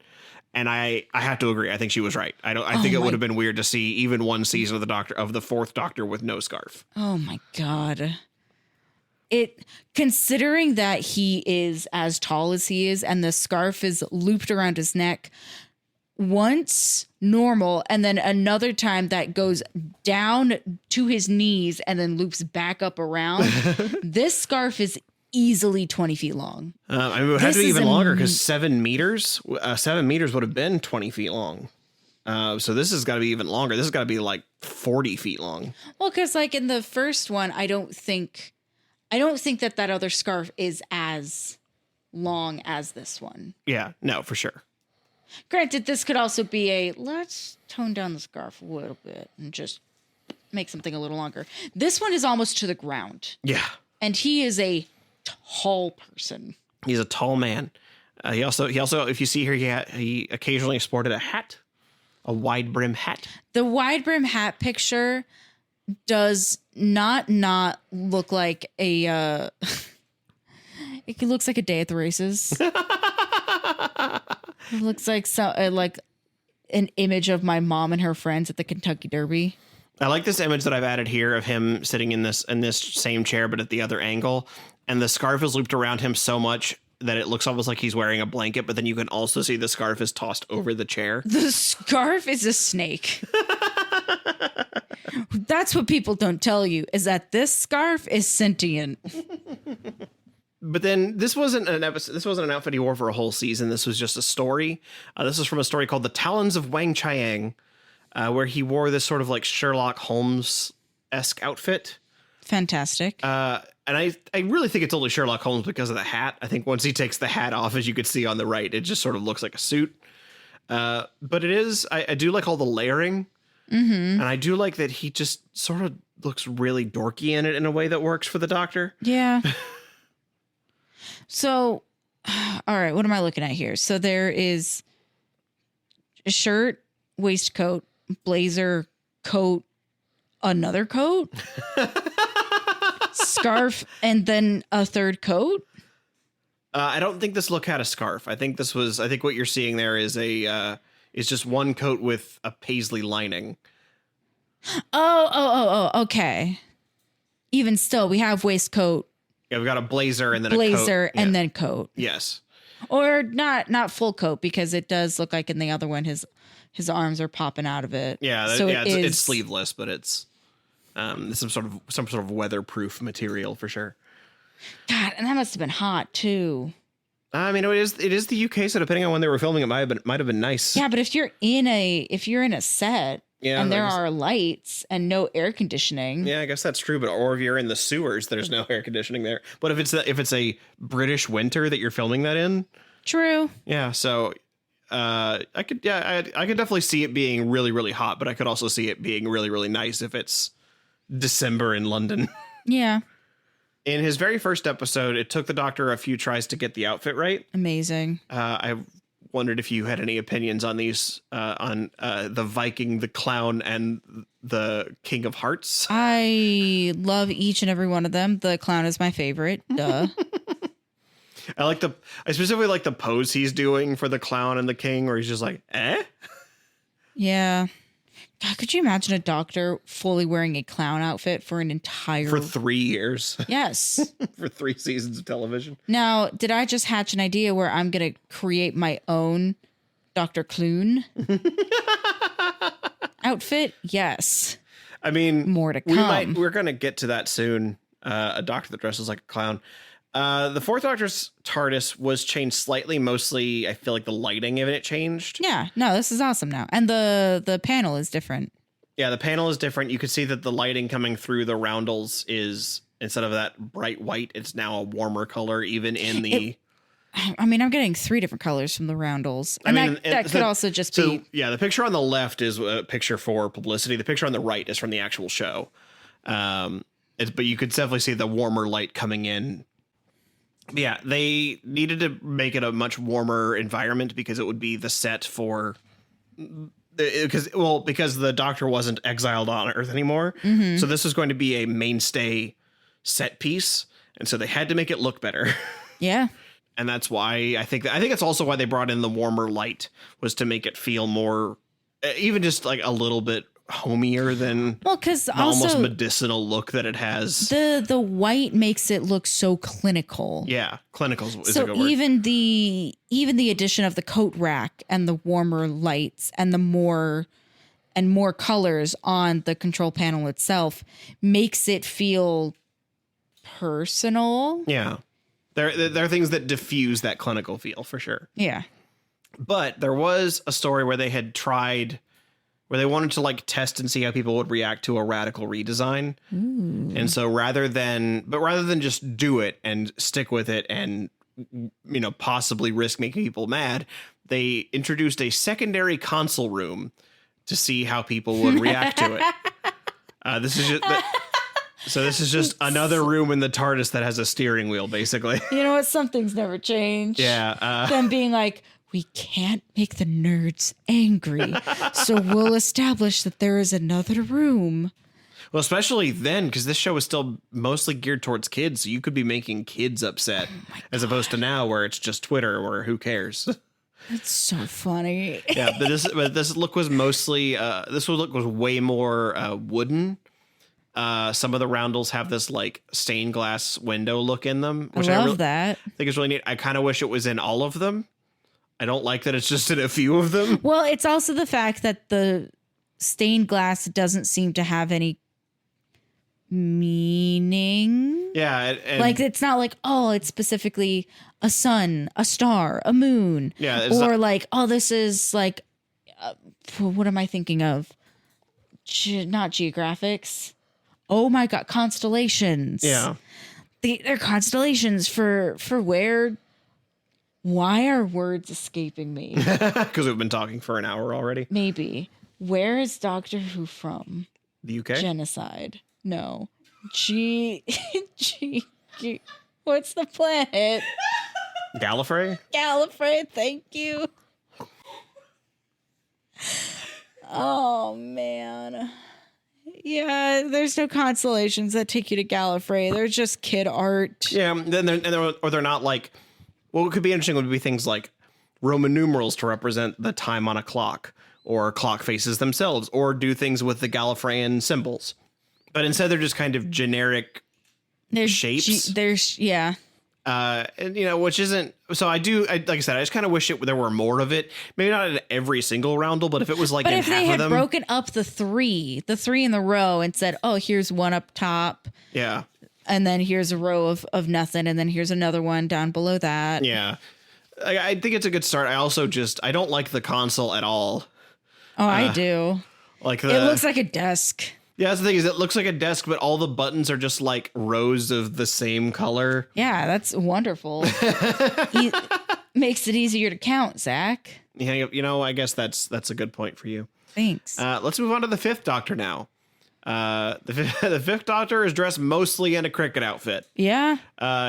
And I have to agree. I think she was right. I think it would have been weird to see even one season of the Fourth Doctor with no scarf. Oh my God. Considering that he is as tall as he is and the scarf is looped around his neck, once normal, and then another time that goes down to his knees and then loops back up around. This scarf is easily 20 feet long. I mean, it would have to be even longer because 7 meters. 7 meters would have been 20 feet long. So this has got to be even longer. This has got to be like 40 feet long. Well, because like in the first one, I don't think that other scarf is as long as this one. Yeah, no, for sure. Granted, this could also be let's tone down the scarf a little bit and just make something a little longer. This one is almost to the ground. Yeah. And he is a tall person. He's a tall man. He also, if you see here, he occasionally sported a hat, a wide brim hat. The wide brim hat picture does not look like a, it looks like a day at the races. It looks like like an image of my mom and her friends at the Kentucky Derby. I like this image that I've added here of him sitting in this same chair, but at the other angle. And the scarf is looped around him so much that it looks almost like he's wearing a blanket, but then you can also see the scarf is tossed over the chair. The scarf is a snake. That's what people don't tell you, is that this scarf is sentient. But then this wasn't an episode. This wasn't an outfit he wore for a whole season. This was just a story. This is from a story called "The Talons of Wang Chiang," where he wore this sort of like Sherlock Holmes-esque outfit. Fantastic. And I really think it's only Sherlock Holmes because of the hat. I think once he takes the hat off, as you could see on the right, it just sort of looks like a suit. But it is. I do like all the layering, and I do like that he just sort of looks really dorky in it in a way that works for the Doctor. Yeah. So, all right, what am I looking at here? So there is a shirt, waistcoat, blazer, coat, another coat, scarf, and then a third coat. I don't think this look had a scarf. I think what you're seeing there is is just one coat with a paisley lining. Oh, okay. Even still, we have waistcoat, Yeah, we've got a blazer and then blazer, a coat. and then coat. Yes. Or not full coat, because it does look like in the other one his arms are popping out of it. Yeah, so it's sleeveless, but it's some sort of weatherproof material for sure. God, and that must have been hot too. I mean, it is the UK, so depending on when they were filming, it might have been nice. Yeah, but if you're in a set, and there are lights and no air conditioning. Yeah, I guess that's true. But or if you're in the sewers, there's no air conditioning there. But if it's a British winter that you're filming that in, True. Yeah, so I could definitely see it being really, really hot, but I could also see it being really, really nice if it's December in London. Yeah. In his very first episode, it took the Doctor a few tries to get the outfit right. Amazing. I wondered if you had any opinions on these, on the Viking, the Clown, and the King of Hearts. I love each and every one of them. The Clown is my favorite. Duh. I specifically like the pose he's doing for the Clown and the King, where he's just like, eh? Yeah. God, could you imagine a Doctor fully wearing a clown outfit for 3 years? Yes. For 3 seasons of television. Now, did I just hatch an idea where I'm going to create my own Dr. Clune outfit? Yes. I mean, more to come. We're going to get to that soon. A Doctor that dresses like a clown. The Fourth Doctor's TARDIS was changed slightly. Mostly, I feel like the lighting of it changed. Yeah, no, this is awesome now. And the panel is different. Yeah, the panel is different. You can see that the lighting coming through the roundels is, instead of that bright white, it's now a warmer color, even in the... I'm getting 3 different colors from the roundels. And that could also just be... Yeah, the picture on the left is a picture for publicity. The picture on the right is from the actual show. But you could definitely see the warmer light coming in. Yeah, they needed to make it a much warmer environment because it would be the set for... Because the Doctor wasn't exiled on Earth anymore. Mm-hmm. So this was going to be a mainstay set piece. And so they had to make it look better. Yeah. And that's why I think that's also why they brought in the warmer light, was to make it feel more, even just like a little bit homier than because the almost also medicinal look that it has. the white makes it look so clinical. Yeah, clinical is a So good word. even the addition of the coat rack and the warmer lights and the more colors on the control panel itself makes it feel personal. Yeah. There are things that diffuse that clinical feel for sure. Yeah. But there was a story where they wanted to like test and see how people would react to a radical redesign. Ooh. And so rather than just do it and stick with it and, possibly risk making people mad, they introduced a secondary console room to see how people would react to it. This is just another room in the TARDIS that has a steering wheel, basically. You know what? Some things never change. Yeah. Them being like, we can't make the nerds angry, so we'll establish that there is another room. Well, especially then, because this show is still mostly geared towards kids, so you could be making kids upset, as opposed to now where it's just Twitter, or who cares? It's so funny. Yeah, but this look was mostly was way more wooden. Some of the roundels have this like stained glass window look in them, which I love that. think is really neat. I kind of wish it was in all of them. I don't like that it's just in a few of them. Well, it's also the fact that the stained glass doesn't seem to have any meaning. Yeah, and like it's not like, oh, it's specifically a sun, a star, a moon. Yeah, it's or not, like, oh, this is like, what am I thinking of? Not geographics. Oh my God, constellations. yeah. They're constellations for where. Why are words escaping me? Because we've been talking for an hour already. Maybe. Where is Doctor Who from? The UK? Genocide. No. What's the planet? Gallifrey? Gallifrey, thank you. Oh, man. Yeah, there's no constellations that take you to Gallifrey. They're just kid art. Yeah, they're not like... Well, what could be interesting would be things like Roman numerals to represent the time on a clock, or clock faces themselves, or do things with the Gallifreyan symbols. But instead, they're just kind of generic shapes. Yeah. And which isn't. So like I said, I just kind of wish there were more of it. Maybe not in every single roundel, but if it was like but in if half they of had them, broken up the three in the row and said, oh, here's one up top. Yeah. And then here's a row of nothing. And then here's another one down below that. Yeah. I think it's a good start. I also I don't like the console at all. Oh, I do. Like it looks like a desk. Yeah, that's the thing is it looks like a desk, but all the buttons are just like rows of the same color. Yeah, that's wonderful. Makes it easier to count, Zach. Yeah, I guess that's a good point for you. Thanks. Let's move on to the Fifth Doctor now. The Fifth Doctor is dressed mostly in a cricket outfit. Yeah.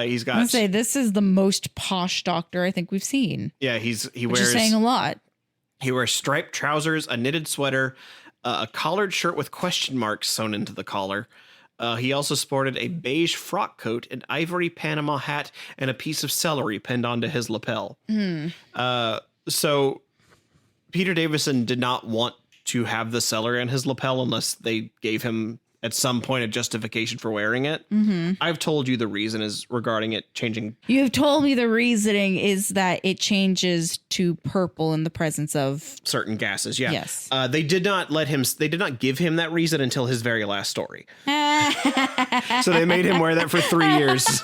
He's got. I would say this is the most posh Doctor I think we've seen. Yeah, he which wears. is saying a lot. He wears striped trousers, a knitted sweater, a collared shirt with question marks sewn into the collar. He also sported a beige frock coat, an ivory Panama hat, and a piece of celery pinned onto his lapel. So Peter Davison did not want to have the celery on his lapel unless they gave him at some point a justification for wearing it. I've told you the reason is regarding it changing. You have told me the reasoning is that it changes to purple in the presence of certain gases. Yeah. Yes. They did not give him that reason until his very last story. So they made him wear that for 3 years.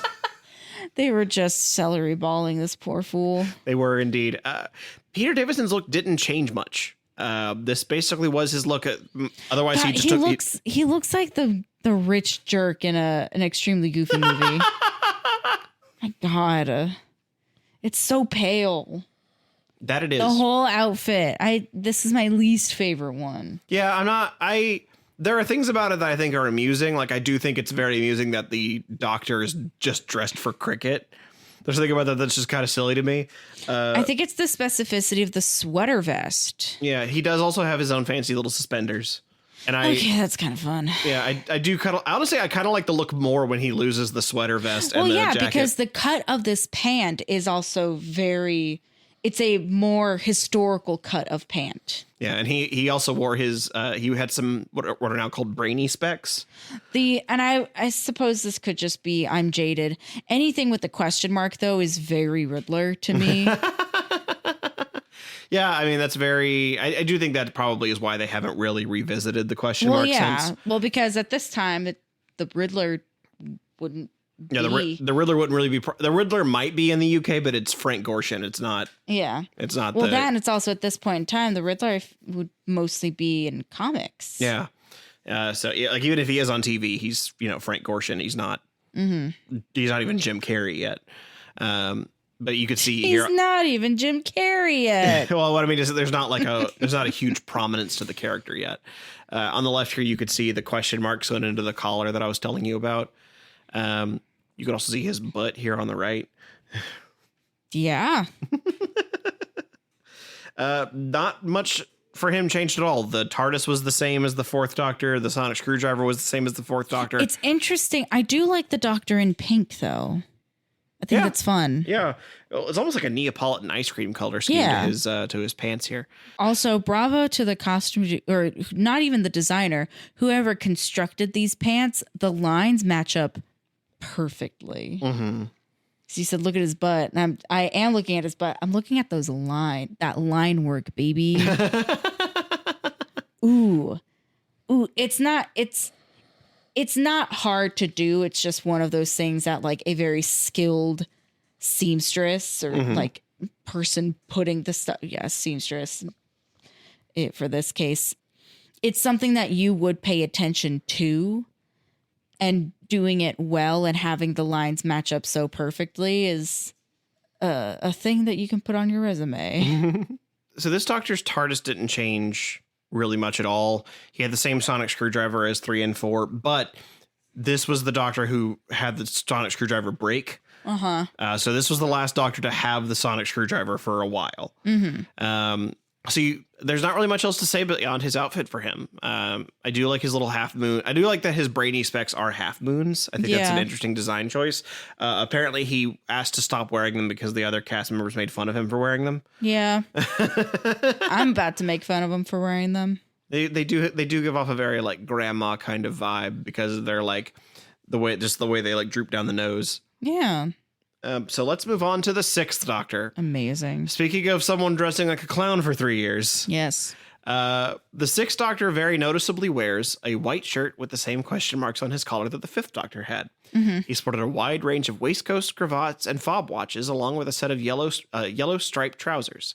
They were just celery balling this poor fool. They were indeed. Peter Davison's look didn't change much. This basically was his look. Otherwise, God, he looks like the rich jerk in an extremely goofy movie. My God, it's so pale. That it is. The whole outfit. This is my least favorite one. Yeah, there are things about it that I think are amusing. Like I do think it's very amusing that the Doctor is just dressed for cricket. There's something about that that's just kind of silly to me. I think it's the specificity of the sweater vest. Yeah, he does also have his own fancy little suspenders. And okay, that's kind of fun. Yeah, I do kind of, honestly, I kind of like the look more when he loses the sweater vest and the jacket. Because the cut of this pant is also very it's a more historical cut of pant. Yeah, and he also wore his he had some what are now called brainy specs. And I suppose this could just be I'm jaded. Anything with the question mark though is very Riddler to me. Yeah, I mean that's very. I do think that probably is why they haven't really revisited the question mark since. Well, because at this time the Riddler wouldn't. Yeah, the Riddler wouldn't really be. The Riddler might be in the UK, but it's Frank Gorshin. It's not. Yeah, it's not. Well, that and it's also at this point in time, the Riddler would mostly be in comics. Yeah. So yeah, like even if he is on TV, he's Frank Gorshin. He's not. Mm-hmm. He's not even Jim Carrey yet. But you could see he's not even Jim Carrey yet. Well, what I mean is there's not a huge prominence to the character yet. On the left here, you could see the question marks going into the collar that I was telling you about. You can also see his butt here on the right. Yeah. Not much for him changed at all. The TARDIS was the same as the Fourth Doctor. The sonic screwdriver was the same as the Fourth Doctor. It's interesting. I do like the Doctor in pink, though. I think it's fun. Yeah. It's almost like a Neapolitan ice cream color scheme to his pants here. Also, bravo to the costume, or not even the designer, whoever constructed these pants. The lines match up perfectly. Mm-hmm. So you said, look at his butt. And I am looking at his butt. I'm looking at that line work, baby. Ooh. It's not hard to do. It's just one of those things that like a very skilled seamstress or like person putting the stuff. Yeah, seamstress. For this case, it's something that you would pay attention to, and doing it well and having the lines match up so perfectly is a thing that you can put on your resume. So this Doctor's TARDIS didn't change really much at all. He had the same sonic screwdriver as 3 and 4, but this was the Doctor who had the sonic screwdriver break. So this was the last Doctor to have the sonic screwdriver for a while. There's not really much else to say beyond his outfit for him. I do like his little half moon. I do like that his brainy specs are half moons. I think that's an interesting design choice. Apparently he asked to stop wearing them because the other cast members made fun of him for wearing them. Yeah. I'm about to make fun of him for wearing them. They do give off a very like grandma kind of vibe because they're like the way they like droop down the nose. Yeah. So let's move on to the Sixth Doctor. Amazing. Speaking of someone dressing like a clown for 3 years. Yes. The Sixth Doctor very noticeably wears a white shirt with the same question marks on his collar that the Fifth Doctor had. He sported a wide range of waistcoats, cravats, and fob watches, along with a set of yellow striped trousers.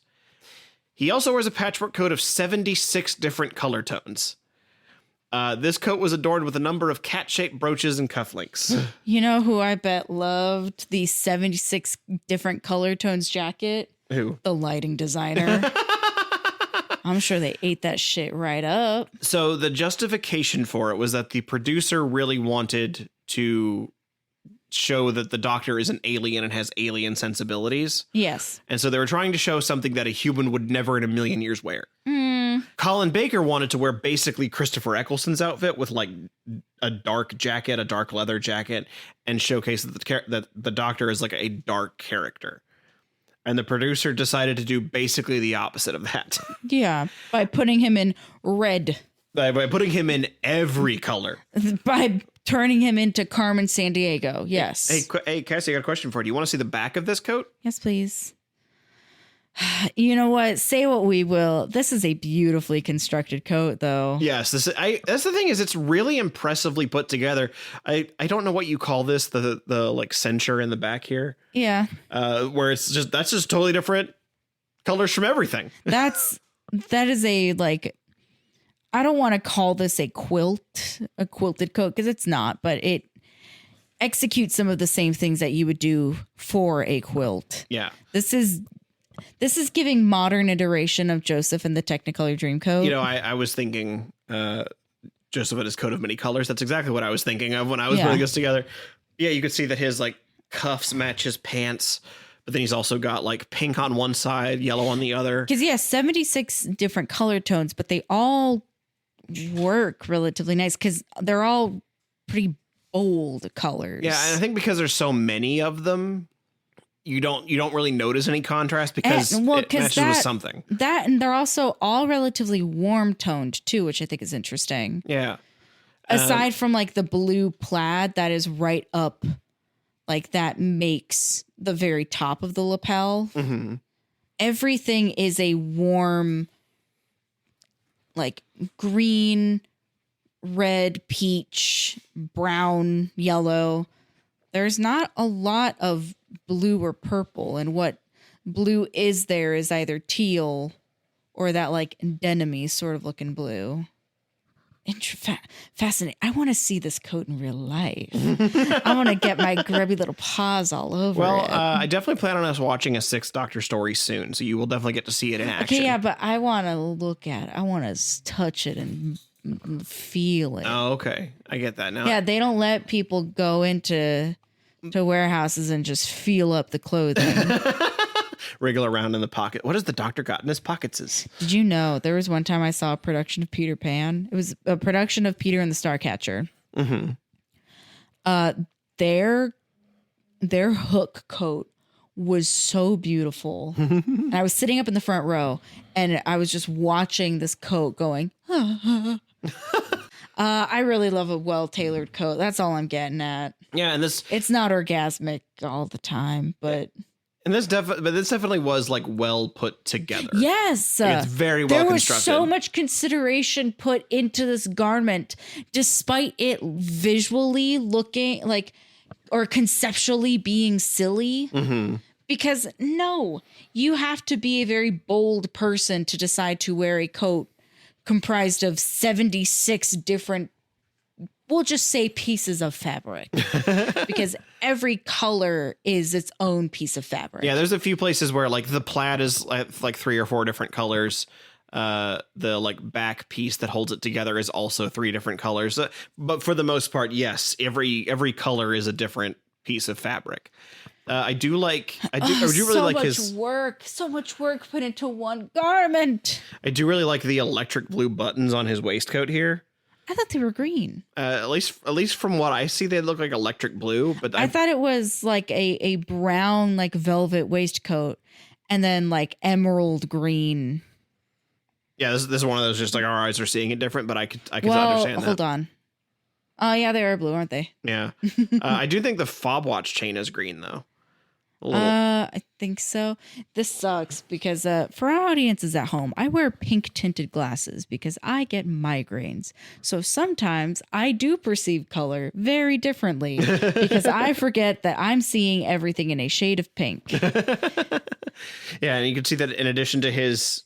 He also wears a patchwork coat of 76 different color tones. This coat was adorned with a number of cat-shaped brooches and cufflinks. You know who I bet loved the 76 different color tones jacket? Who? The lighting designer. I'm sure they ate that shit right up. So the justification for it was that the producer really wanted to show that the Doctor is an alien and has alien sensibilities. Yes. And so they were trying to show something that a human would never in a million years wear. Colin Baker wanted to wear basically Christopher Eccleston's outfit with like a dark jacket, a dark leather jacket, and showcase that the Doctor is like a dark character. And the producer decided to do basically the opposite of that. Yeah, by putting him in red. By putting him in every color. By turning him into Carmen Sandiego. Yes. Hey, Cassie, I got a question for you. Do you want to see the back of this coat? Yes, please. You know what? Say what we will. This is a beautifully constructed coat, though. Yes, that's the thing is it's really impressively put together. I don't know what you call this, the like censure in the back here. Yeah. Where that's just totally different colors from everything. That is a like, I don't want to call this a quilted coat because it's not, but it executes some of the same things that you would do for a quilt. Yeah. This is giving modern iteration of Joseph and the Technicolor Dreamcoat. You know, I was thinking Joseph and his coat of many colors. That's exactly what I was thinking of when I was putting this together. Yeah, you could see that his like cuffs match his pants, but then he's also got like pink on one side, yellow on the other. Because 76 different color tones, but they all work relatively nice because they're all pretty bold colors. Yeah, and I think because there's so many of them, you don't really notice any contrast because it matches with something. That, and they're also all relatively warm toned too, which I think is interesting. Yeah. Aside from like the blue plaid that is right up, like that makes the very top of the lapel. Mm-hmm. Everything is a warm, like green, red, peach, brown, yellow. There's not a lot of blue or purple, and what blue is there is either teal or that like denim-y sort of looking blue. Fascinating. I want to see this coat in real life. I want to get my grubby little paws all over it. I definitely plan on us watching a Sixth Doctor story soon, so you will definitely get to see it in action. Okay, yeah, but I want to look at it. I want to touch it and feel it. Oh, okay. I get that now. Yeah, they don't let people go into warehouses and just feel up the clothing. Wriggle around in the pocket. What has the Doctor got in his pockets? Did you know there was one time I saw a production of Peter Pan? It was a production of Peter and the Starcatcher. Mm-hmm. Their hook coat was so beautiful. And I was sitting up in the front row and I was just watching this coat going, I really love a well-tailored coat. That's all I'm getting at. Yeah, and it's not orgasmic all the time, but this definitely was like well put together. Yes, it's very well constructed. There was so much consideration put into this garment, despite it visually looking like or conceptually being silly. Mm-hmm. Because no, you have to be a very bold person to decide to wear a coat comprised of 76 different, we'll just say, pieces of fabric. Because every color is its own piece of fabric. Yeah, there's a few places where like the plaid is like 3 or 4 different colors. The like back piece that holds it together is also 3 different colors. But for the most part, yes, every color is a different piece of fabric. I do really like so much work put into one garment. I do really like the electric blue buttons on his waistcoat here. I thought they were green. At least from what I see, they look like electric blue. But I thought it was like a brown, like velvet waistcoat, and then like emerald green. Yeah, this is one of those just like our eyes are seeing it different, but I could understand that. Hold on. Oh yeah, they are blue, aren't they? Yeah, I do think the fob watch chain is green though. I think so. This sucks because for our audiences at home, I wear pink tinted glasses because I get migraines. So sometimes I do perceive color very differently because I forget that I'm seeing everything in a shade of pink. Yeah, and you can see that in addition to his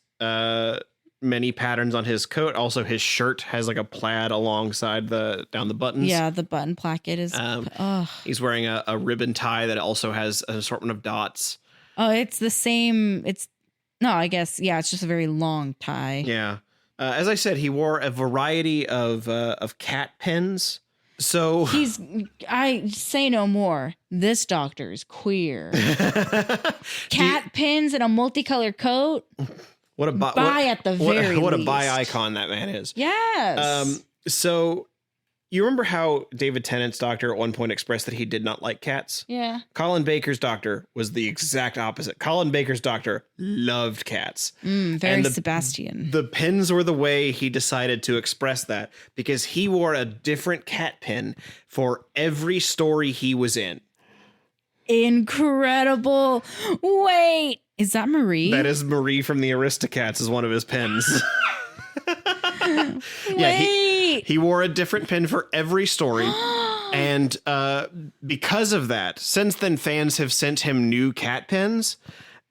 many patterns on his coat, also his shirt has like a plaid alongside down the buttons. Yeah, the button placket is he's wearing a ribbon tie that also has an assortment of dots. Oh, it's the same. It's just a very long tie. Yeah. As I said, he wore a variety of cat pins. So I say no more. This doctor is queer. Cat pins and a multicolored coat. What a at the very what least. A bi icon that man is. Yes. So you remember how David Tennant's doctor at one point expressed that he did not like cats? Yeah. Colin Baker's doctor was the exact opposite. Colin Baker's doctor loved cats. Very Sebastian. The pins were the way he decided to express that because he wore a different cat pin for every story he was in. Incredible. Wait. Is that Marie? That is Marie from the Aristocats is one of his pins. Wait. He wore a different pin for every story. And because of that, since then, fans have sent him new cat pins.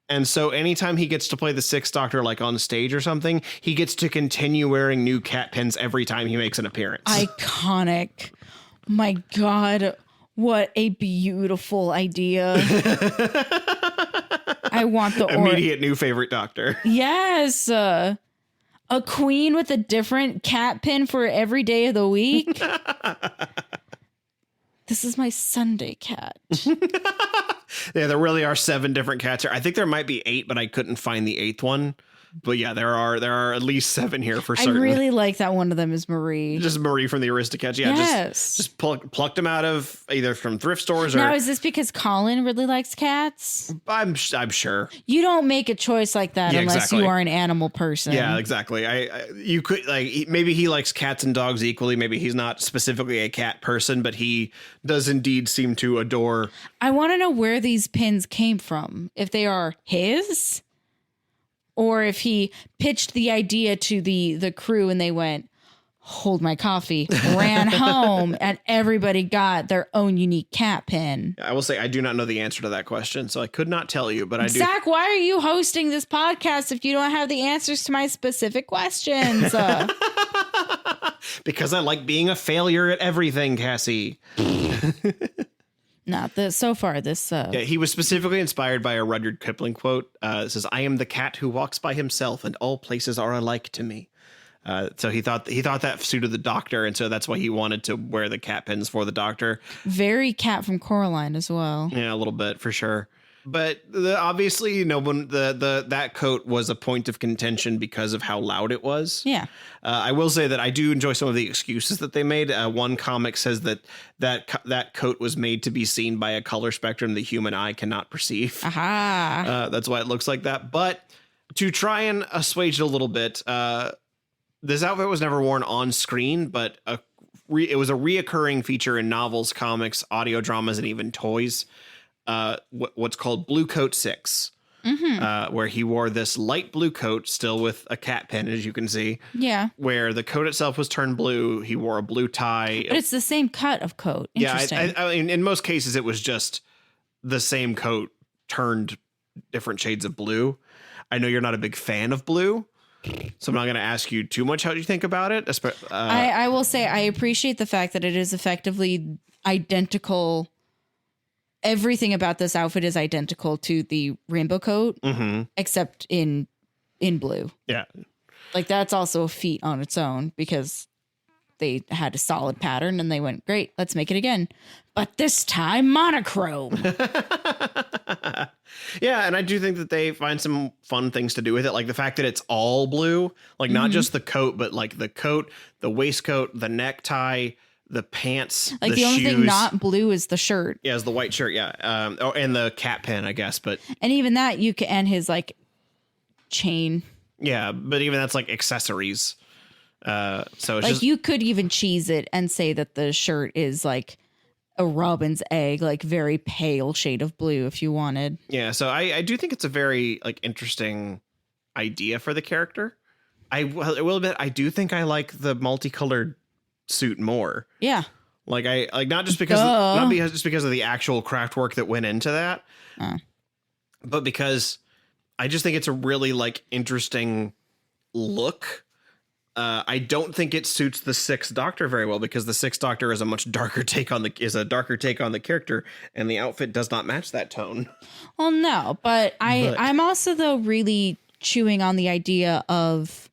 And so anytime he gets to play the Sixth Doctor, like on stage or something, he gets to continue wearing new cat pins every time he makes an appearance. Iconic. My God. What a beautiful idea. I want the immediate new favorite doctor. Yes. A queen with a different cat pin for every day of the week. This is my Sunday cat. Yeah, there really are 7 different cats here. I think there might be 8, but I couldn't find the 8th one. But yeah, there are at least 7 here for I certain. really like that one of them is Marie. Just Marie from the Aristocats. Yeah, Yes. just plucked them out of either from thrift stores or. Now, is this because Colin really likes cats? I'm sure. You don't make a choice like that Yeah, unless exactly. you are an animal person. Yeah, exactly. You could maybe he likes cats and dogs equally. Maybe he's not specifically a cat person, but he does indeed seem to adore. I want to know where these pins came from. If they are his, or if he pitched the idea to the crew and they went, hold my coffee, ran home, and everybody got their own unique cat pin. I will say I do not know the answer to that question, so I could not tell you. But I do. Zach, why are you hosting this podcast if you don't have the answers to my specific questions? Because I like being a failure at everything, Cassie. Not this so far. This Yeah, he was specifically inspired by a Rudyard Kipling quote. It says, "I am the cat who walks by himself, and all places are alike to me." So he thought that suited the Doctor, and so that's why he wanted to wear the cat pins for the Doctor. very cat from Coraline as well. Yeah, a little bit for sure. But obviously, when that coat was a point of contention because of how loud it was. Yeah. I will say that I do enjoy some of the excuses that they made. One comic says that coat was made to be seen by a color spectrum the human eye cannot perceive. Aha. That's why it looks like that. But to try and assuage it a little bit, this outfit was never worn on screen, but it was a reoccurring feature in novels, comics, audio dramas, and even toys. What's called Blue Coat 6, where he wore this light blue coat, still with a cat pin, as you can see. Yeah. Where the coat itself was turned blue. He wore a blue tie. But it's the same cut of coat. Interesting. Yeah, I mean, in most cases, it was just the same coat turned different shades of blue. I know you're not a big fan of blue, so I'm not going to ask you too much how you think about it. I will say I appreciate the fact that it is effectively identical. Everything about this outfit is identical to the rainbow coat, except in blue. Yeah. Like that's also a feat on its own because they had a solid pattern and they went, great, let's make it again. But this time monochrome. Yeah, and I do think that they find some fun things to do with it, like the fact that it's all blue, like not just the coat, but like the coat, the waistcoat, the necktie, the pants, Like the only thing not blue is the shirt. Yeah, is the white shirt. Yeah, and the cat pin, I guess. But and even that you can, and his like chain. Yeah, but even that's like accessories. So it's like just, you could even cheese it and say that the shirt is like a robin's egg, like very pale shade of blue if you wanted. Yeah, so I do think it's a very like interesting idea for the character. I will admit I do think I like the multicolored suit more. Yeah. Like not just because just because of the actual craft work that went into that, but because I just think it's a really like interesting look. I don't think it suits the Sixth Doctor very well because the Sixth Doctor is a much darker take on the character, and the outfit does not match that tone. Well, no, but I'm also though really chewing on the idea of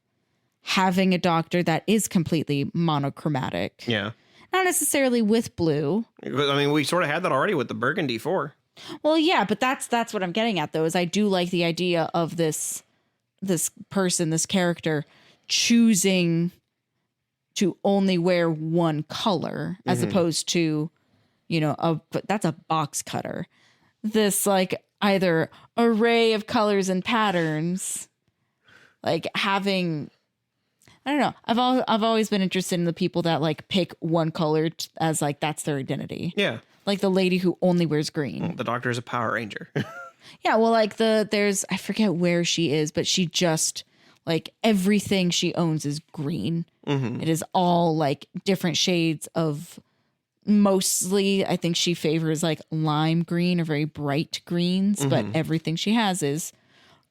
having a Doctor that is completely monochromatic. Yeah. Not necessarily with blue. I mean, we sort of had that already with the Burgundy 4. Well, yeah, but that's what I'm getting at though, is I do like the idea of this person, this character choosing to only wear one color as opposed to, that's a box cutter. This like either array of colors and patterns, like having, I don't know. I've always been interested in the people that like pick one color as like that's their identity. Yeah. Like the lady who only wears green. The Doctor is a Power Ranger. Yeah, well, like there's I forget where she is, but she just like everything she owns is green. It is all like different shades of, mostly I think she favors like lime green or very bright greens, but everything she has is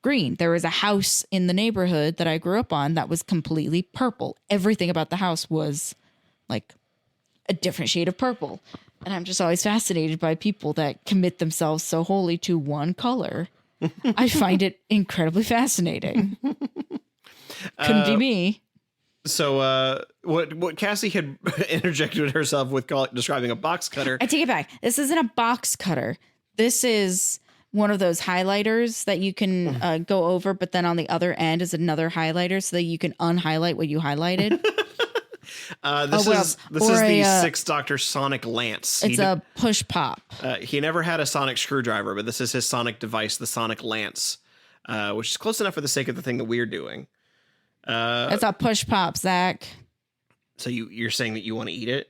green. There was a house in the neighborhood that I grew up on that was completely purple. Everything about the house was like a different shade of purple. And I'm just always fascinated by people that commit themselves so wholly to one color. I find it incredibly fascinating. Couldn't be me. So what Cassie had interjected herself with describing a box cutter. I take it back. This isn't a box cutter. This is one of those highlighters that you can go over, but then on the other end is another highlighter so that you can unhighlight what you highlighted. This is the Sixth Doctor Sonic Lance. It's a push pop. He never had a sonic screwdriver, but this is his sonic device, the Sonic Lance, which is close enough for the sake of the thing that we're doing. It's a push pop, Zach. So you're saying that you want to eat it?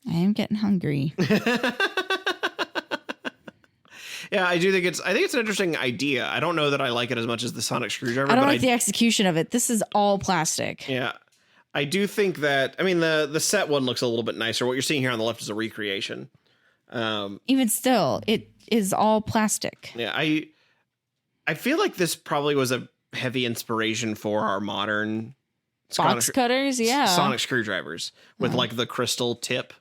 I am getting hungry. Yeah, I think it's an interesting idea. I don't know that I like it as much as the sonic screwdriver. I don't like the execution of it. This is all plastic. Yeah. I do think that, I mean, the set one looks a little bit nicer. What you're seeing here on the left is a recreation. Even still, it is all plastic. Yeah, I feel like this probably was a heavy inspiration for our modern box cutters, yeah. Sonic screwdrivers with like the crystal tip.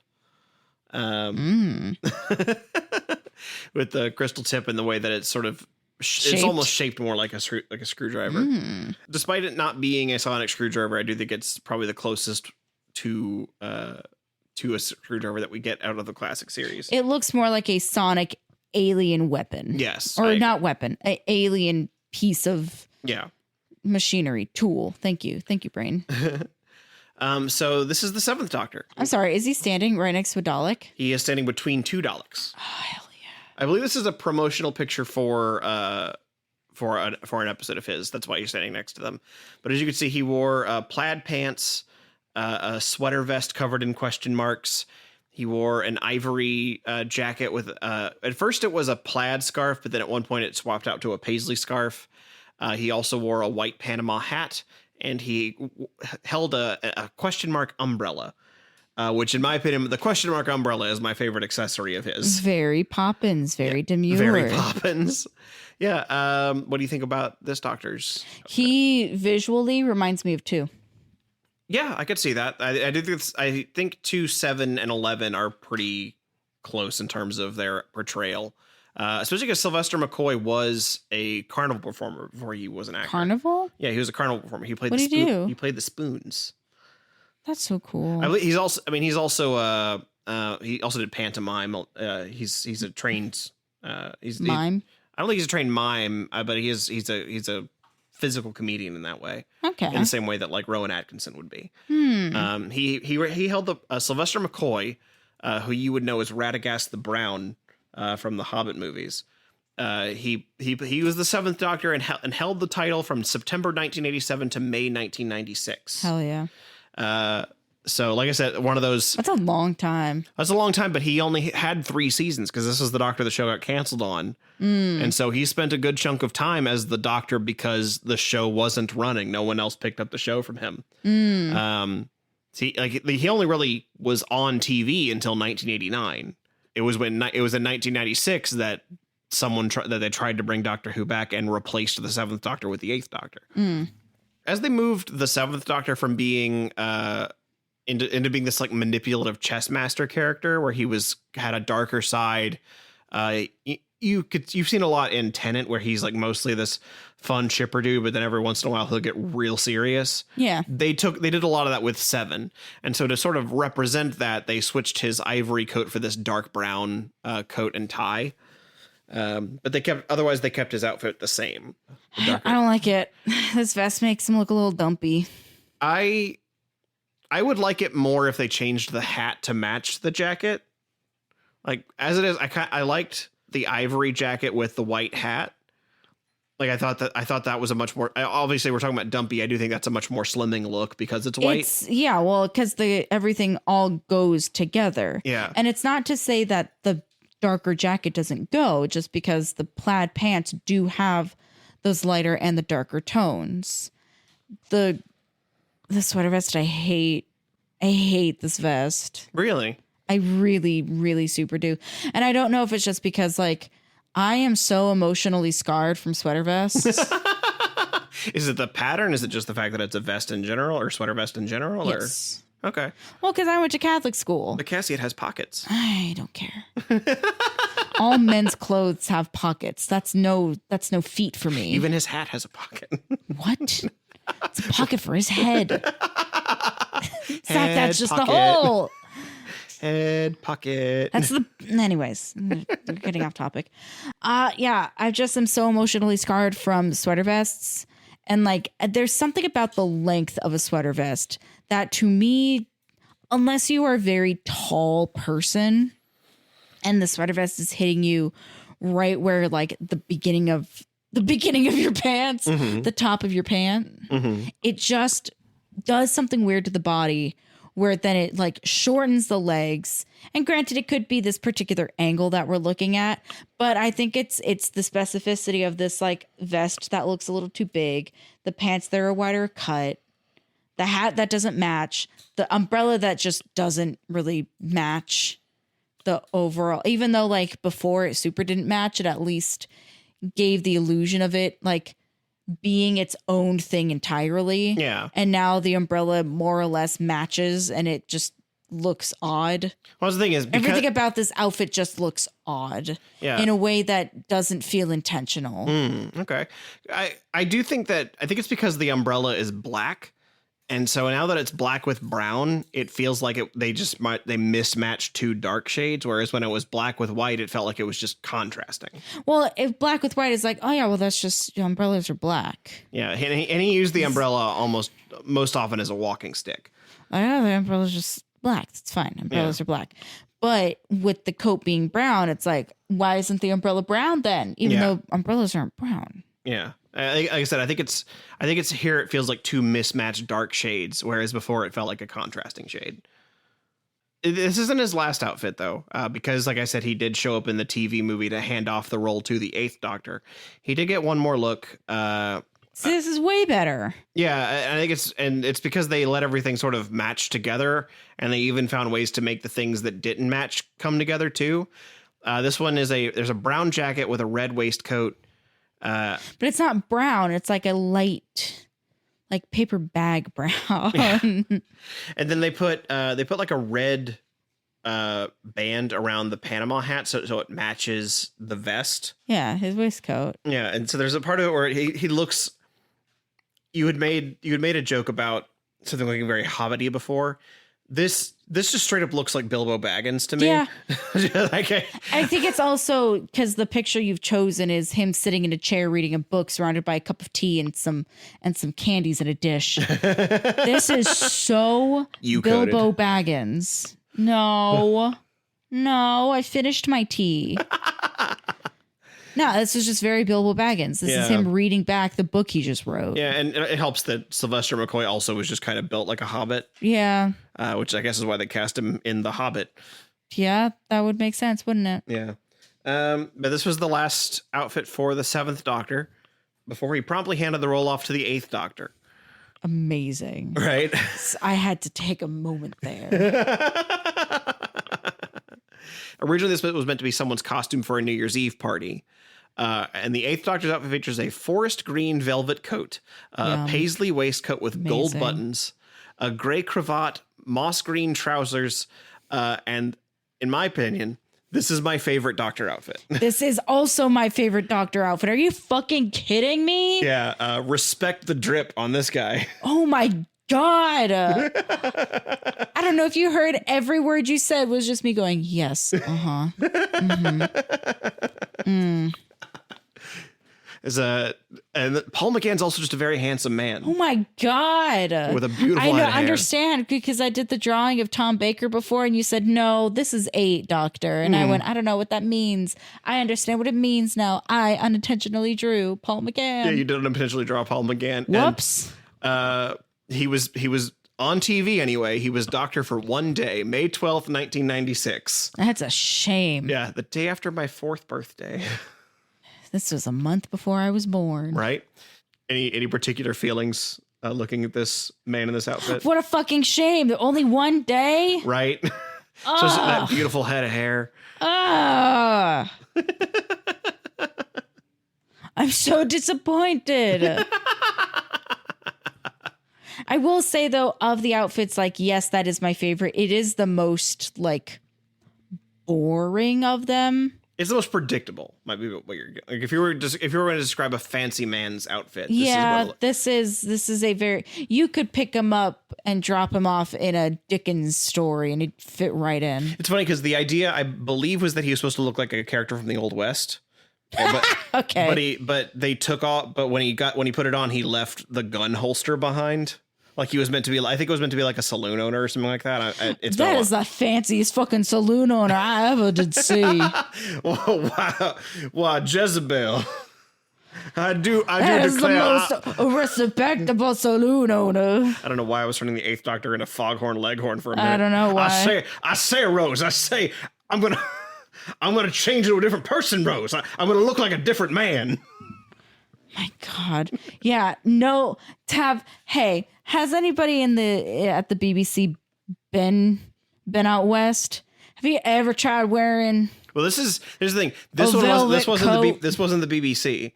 With the crystal tip and the way that it's sort of it's almost shaped more like a screwdriver. Despite it not being a sonic screwdriver, I do think it's probably the closest to a screwdriver that we get out of the classic series. It looks more like a sonic alien weapon. Yes. Or not weapon, an alien piece of machinery, tool. Thank you, brain. So this is the Seventh Doctor. I'm sorry, is he standing right next to a Dalek? He is standing between two Daleks. Oh, hell yeah. I believe this is a promotional picture for an episode of his. That's why he's standing next to them. But as you can see, he wore plaid pants, a sweater vest covered in question marks. He wore an ivory jacket with at first it was a plaid scarf, but then at one point it swapped out to a paisley scarf. He also wore a white Panama hat, and he held a question mark umbrella, which in my opinion, the question mark umbrella is my favorite accessory of his. Very Poppins, very demure. Very Poppins. Yeah. What do you think about this Doctor's? He visually reminds me of 2. Yeah, I could see that. I think 2, 7, and 11 are pretty close in terms of their portrayal. Especially because Sylvester McCoy was a carnival performer before he was an actor. Carnival? Yeah, he was a carnival performer. He played what did he do? He played the spoons. That's so cool. He also did pantomime. He's a trained mime. I don't think he's a trained mime, but he's a physical comedian in that way. Okay. In the same way that like Rowan Atkinson would be. He held the Sylvester McCoy, who you would know as Radagast the Brown from the Hobbit movies. He was the Seventh Doctor and held the title from September 1987 to May 1996. Hell yeah. So like I said, one of those. That's a long time. That's a long time, but he only had 3 seasons because this was the Doctor the show got canceled on. And so he spent a good chunk of time as the Doctor because the show wasn't running. No one else picked up the show from him. He only really was on TV until 1989. It was in 1996 that they tried to bring Doctor Who back and replaced the Seventh Doctor with the Eighth Doctor. As they moved the Seventh Doctor from being into being this like manipulative chess master character where he had a darker side, you've seen a lot in Tenet where he's like mostly this fun chipper dude, but then every once in a while he'll get real serious. Yeah. They did a lot of that with 7. And so to sort of represent that, they switched his ivory coat for this dark brown coat and tie. But they kept his outfit the same. I don't like it. This vest makes him look a little dumpy. I would like it more if they changed the hat to match the jacket. Like as it is, I liked the ivory jacket with the white hat. Like I thought that was a much more, obviously we're talking about dumpy. I do think that's a much more slimming look because it's white. Because everything all goes together. Yeah. And it's not to say that the darker jacket doesn't go, just because the plaid pants do have those lighter and the darker tones. The sweater vest, I hate this vest. Really? I really, really super do. And I don't know if it's just because like I am so emotionally scarred from sweater vests. Is it the pattern? Is it just the fact that it's a vest in general or sweater vest in general? Yes. Or? Okay. Well, because I went to Catholic school. But Cassie, it has pockets. I don't care. All men's clothes have pockets. That's no feat for me. Even his hat has a pocket. What? It's a pocket for his head. Zach, that's just pocket. the hole. Head pocket. That's the. Anyways, we're getting off topic. Yeah, I just am so emotionally scarred from sweater vests, and like, there's something about the length of a sweater vest that, to me, unless you are a very tall person, and the sweater vest is hitting you right where like the beginning of your pants, the top of your pant, it just does something weird to the body where then it like shortens the legs. And granted, it could be this particular angle that we're looking at, but I think it's the specificity of this like vest that looks a little too big, the pants that are a wider cut, the hat that doesn't match, the umbrella that just doesn't really match the overall, even though like before it super didn't match, it at least gave the illusion of it like being its own thing entirely. Yeah. And now the umbrella more or less matches and it just looks odd. Well, the thing is, everything about this outfit just looks odd in a way that doesn't feel intentional. Okay. I do think I think it's because the umbrella is black. And so now that it's black with brown, it feels like they mismatched two dark shades. Whereas when it was black with white, it felt like it was just contrasting. Well, if black with white is like, oh yeah, well that's just umbrellas are black. Yeah, and he used the umbrella most often as a walking stick. Oh yeah, the umbrella's just black. It's fine. Umbrellas are black. But with the coat being brown, it's like, why isn't the umbrella brown then? Even though umbrellas aren't brown. Yeah. Like I said, I think it's here. It feels like two mismatched dark shades, whereas before it felt like a contrasting shade. This isn't his last outfit, though, because, like I said, he did show up in the TV movie to hand off the role to the Eighth Doctor. He did get one more look. So this is way better. Yeah, I think it's because they let everything sort of match together, and they even found ways to make the things that didn't match come together too. This one there's a brown jacket with a red waistcoat. But it's not brown. It's like a light, like paper bag brown. Yeah. And then they put like a red band around the Panama hat so it matches the vest. Yeah, his waistcoat. Yeah, and so there's a part of it where he looks. You had made a joke about something looking very hobbity before. This just straight up looks like Bilbo Baggins to me. Yeah. Okay. I think it's also because the picture you've chosen is him sitting in a chair reading a book surrounded by a cup of tea and some candies in a dish. This is so Bilbo Baggins. No, I finished my tea. No, this is just very Bilbo Baggins. This is him reading back the book he just wrote. Yeah, and it helps that Sylvester McCoy also was just kind of built like a hobbit. Yeah. Which I guess is why they cast him in The Hobbit. Yeah, that would make sense, wouldn't it? Yeah. But this was the last outfit for the Seventh Doctor before he promptly handed the role off to the Eighth Doctor. Amazing. Right? I had to take a moment there. Originally, this was meant to be someone's costume for a New Year's Eve party. And the Eighth Doctor's outfit features a forest green velvet coat, a paisley waistcoat with gold buttons, a gray cravat, moss green trousers, and in my opinion, this is my favorite Doctor outfit. This is also my favorite Doctor outfit. Are you fucking kidding me? Yeah, respect the drip on this guy. Oh my God. I don't know if you heard every word you said was just me going, yes. Uh-huh. Mm-hmm. And Paul McGann's also just a very handsome man. Oh my God. With a beautiful head of hair. I understand because I did the drawing of Tom Baker before and you said, no, this is 8, Doctor. And I went, I don't know what that means. I understand what it means now. I unintentionally drew Paul McGann. Yeah, you did unintentionally draw Paul McGann. Whoops. And, he was on TV anyway. He was Doctor for one day, May 12th, 1996. That's a shame. Yeah, the day after my 4th birthday. This was a month before I was born. Right? Any particular feelings looking at this man in this outfit? What a fucking shame. Only one day? Right? So that beautiful head of hair. I'm so disappointed. I will say, though, of the outfits, like, yes, that is my favorite. It is the most, like, boring of them. It's the most predictable. Might be what you're like. If you were going to describe a fancy man's outfit, This is a very. You could pick him up and drop him off in a Dickens story and he'd fit right in. It's funny because the idea, I believe, was that he was supposed to look like a character from the Old West. But, Okay. But they took off. But when he put it on, he left the gun holster behind. Like he was meant to be. I think it was meant to be like a saloon owner or something like that. That is the fanciest fucking saloon owner I ever did see. Wow, Jezebel. I do That is the declare. most respectable saloon owner. I don't know why I was turning the Eighth Doctor into Foghorn Leghorn for a minute. I don't know why. I say, Rose. I say, I'm gonna change into a different person, Rose. I'm gonna look like a different man. My God. Yeah. No. Tab. Hey, has anybody at the BBC been out west? Have you ever tried wearing? Well, here's the thing. This wasn't the BBC.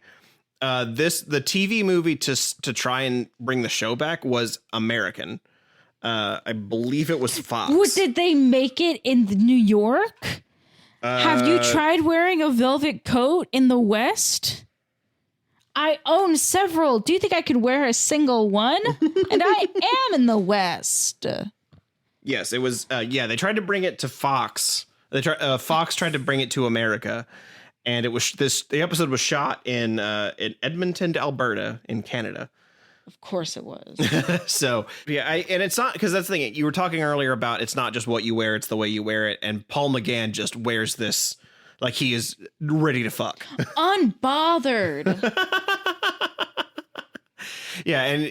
The TV movie to try and bring the show back was American. I believe it was Fox. What, did they make it in New York? Have you tried wearing a velvet coat in the West? I own several. Do you think I could wear a single one? And I am in the West. Yes, it was. They tried to bring it to Fox. Fox tried to bring it to America, and it was the episode was shot in Edmonton, Alberta, in Canada. Of course it was. So yeah, and it's not, because that's the thing you were talking earlier about. It's not just what you wear; it's the way you wear it. And Paul McGann just wears this like he is ready to fuck, unbothered. Yeah, and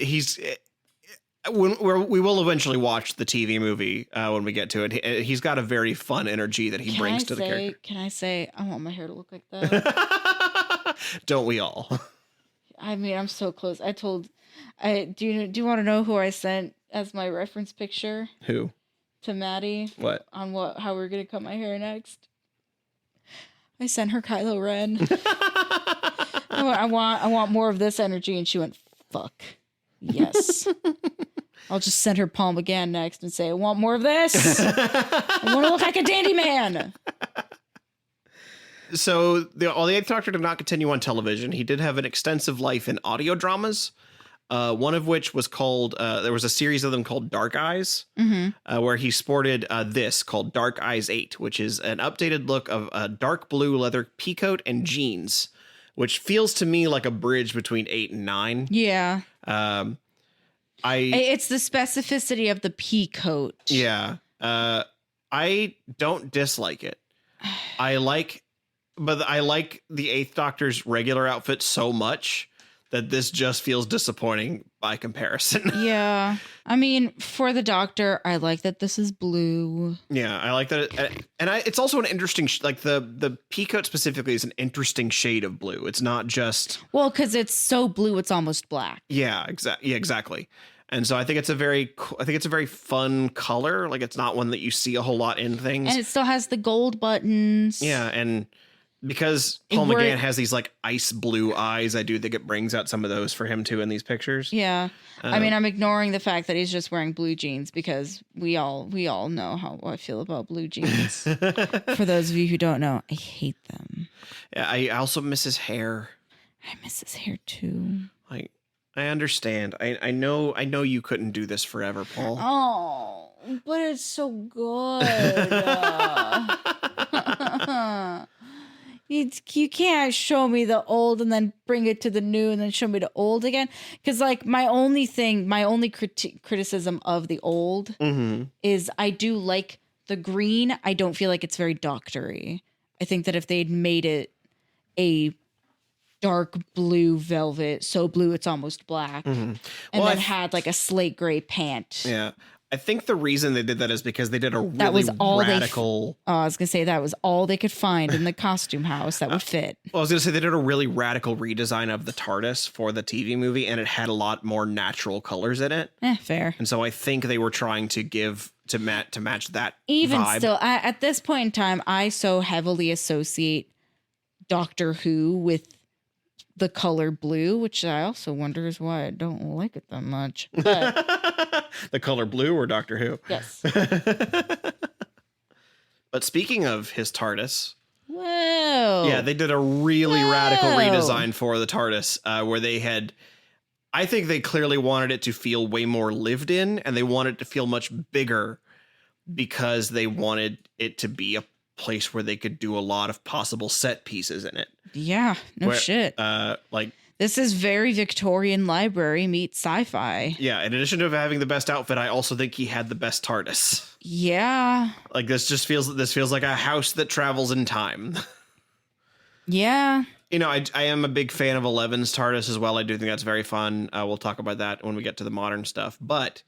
we will eventually watch the TV movie when we get to it. He's got a very fun energy that he brings to the character. Can I say I want my hair to look like that? Don't we all? I mean, I'm so close. Do you want to know who I sent as my reference picture? Who? To Maddie. What? On how we're gonna cut my hair next. I sent her Kylo Ren. I want more of this energy, and she went, fuck. Yes. I'll just send her Paul McGann next and say, I want more of this. I want to look like a dandy man. So the Eighth Doctor did not continue on television. He did have an extensive life in audio dramas. One of which was called, there was a series of them called Dark Eyes, where he sported this called Dark Eyes 8, which is an updated look of a dark blue leather peacoat and jeans, which feels to me like a bridge between 8 and 9. Yeah. It's the specificity of the peacoat. Yeah. I don't dislike it. I like the Eighth Doctor's regular outfit so much that this just feels disappointing by comparison. Yeah. I mean, for the Doctor, I like that this is blue. Yeah, I like that. It's also an interesting, like the peacoat specifically is an interesting shade of blue. It's not just. Well, because it's so blue, it's almost black. Yeah, exactly. And so I think it's a very fun color. Like it's not one that you see a whole lot in things. And it still has the gold buttons. Yeah, and because Paul McGann has these like ice blue eyes, I do think it brings out some of those for him too in these pictures. Yeah. I mean, I'm ignoring the fact that he's just wearing blue jeans because we all know how I feel about blue jeans. For those of you who don't know, I hate them. Yeah, I also miss his hair. I miss his hair too. Like, I understand. I know you couldn't do this forever, Paul. Oh, but it's so good. You can't show me the old and then bring it to the new and then show me the old again. Because like my only criticism of the old is I do like the green. I don't feel like it's very doctory. I think that if they'd made it a dark blue velvet, so blue it's almost black, and then had like a slate gray pant. Yeah. I think the reason they did that is because they did a really radical. I was gonna say that was all they could find in the costume house that would fit. Well, I was gonna say they did a really radical redesign of the TARDIS for the TV movie, and it had a lot more natural colors in it. Fair. And so I think they were trying to match that. Even vibe. still, at this point in time, I so heavily associate Doctor Who with the color blue, which I also wonder is why I don't like it that much. But the color blue or Doctor Who? Yes. But speaking of his TARDIS. Whoa. Yeah, they did a really radical redesign for the TARDIS where they had. I think they clearly wanted it to feel way more lived in, and they wanted it to feel much bigger because they wanted it to be a place where they could do a lot of possible set pieces in it. Yeah, no shit. Like, this is very Victorian library meets sci-fi. yeah, in addition to having the best outfit, I also think he had the best TARDIS. Yeah. Like, this feels like a house that travels in time. Yeah. You know, I am a big fan of Eleven's TARDIS as well. I do think that's very fun. We'll talk about that when we get to the modern stuff. But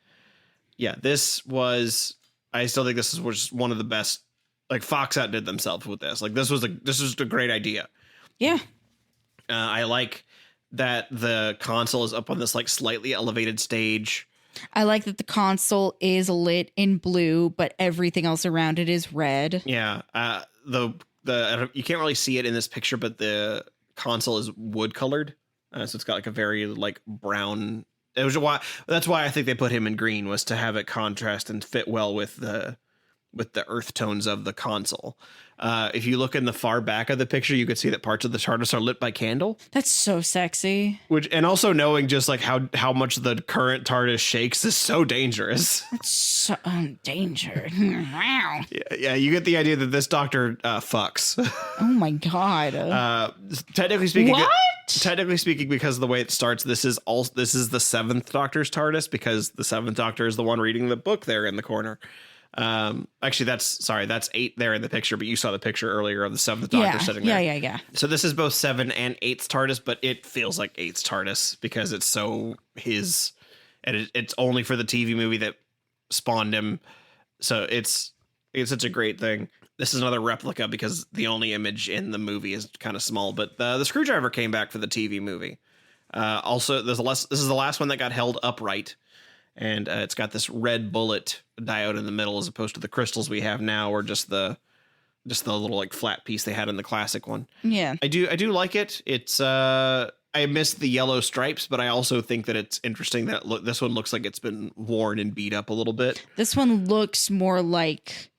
yeah, I still think this was one of the best. Like, Fox outdid themselves with this. Like, this was a great idea. Yeah. I like that the console is up on this like slightly elevated stage. I like that the console is lit in blue, but everything else around it is red. Yeah. The you can't really see it in this picture, but the console is wood colored. So it's got like a very like brown. That's why I think they put him in green, was to have it contrast and fit well with the earth tones of the console. If you look in the far back of the picture, you could see that parts of the TARDIS are lit by candle. That's so sexy. And also knowing just like how much the current TARDIS shakes is so dangerous. It's so danger. Wow. Yeah, you get the idea that this doctor fucks. Oh my god. Technically speaking, What? Because of the way it starts, this is the seventh Doctor's TARDIS, because the seventh Doctor is the one reading the book there in the corner. Actually, that's 8 there in the picture, but you saw the picture earlier of the seventh Doctor sitting there. Yeah. So this is both 7 and 8's TARDIS, but it feels like 8's TARDIS because it's so his, and it's only for the TV movie that spawned him. So it's such a great thing. This is another replica because the only image in the movie is kind of small, but the screwdriver came back for the TV movie. Also, this is the last one that got held upright. And it's got this red bullet diode in the middle, as opposed to the crystals we have now, or just the little like flat piece they had in the classic one. Yeah. I do like it. It's I miss the yellow stripes, but I also think that it's interesting that this one looks like it's been worn and beat up a little bit. This one looks more like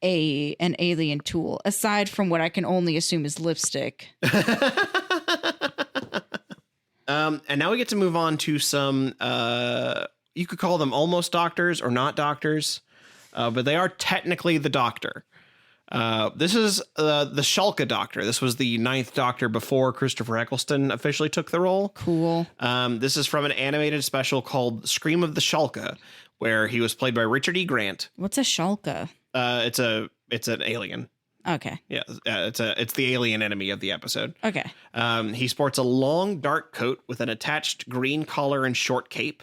an alien tool, aside from what I can only assume is lipstick. And now we get to move on to some, you could call them almost doctors or not doctors, but they are technically the Doctor. This is the Shulka Doctor. This was the 9th Doctor before Christopher Eccleston officially took the role. Cool. This is from an animated special called Scream of the Shulka, where he was played by Richard E. Grant. What's a Shulka? It's an alien. Okay. Yeah, it's the alien enemy of the episode. Okay. He sports a long, dark coat with an attached green collar and short cape.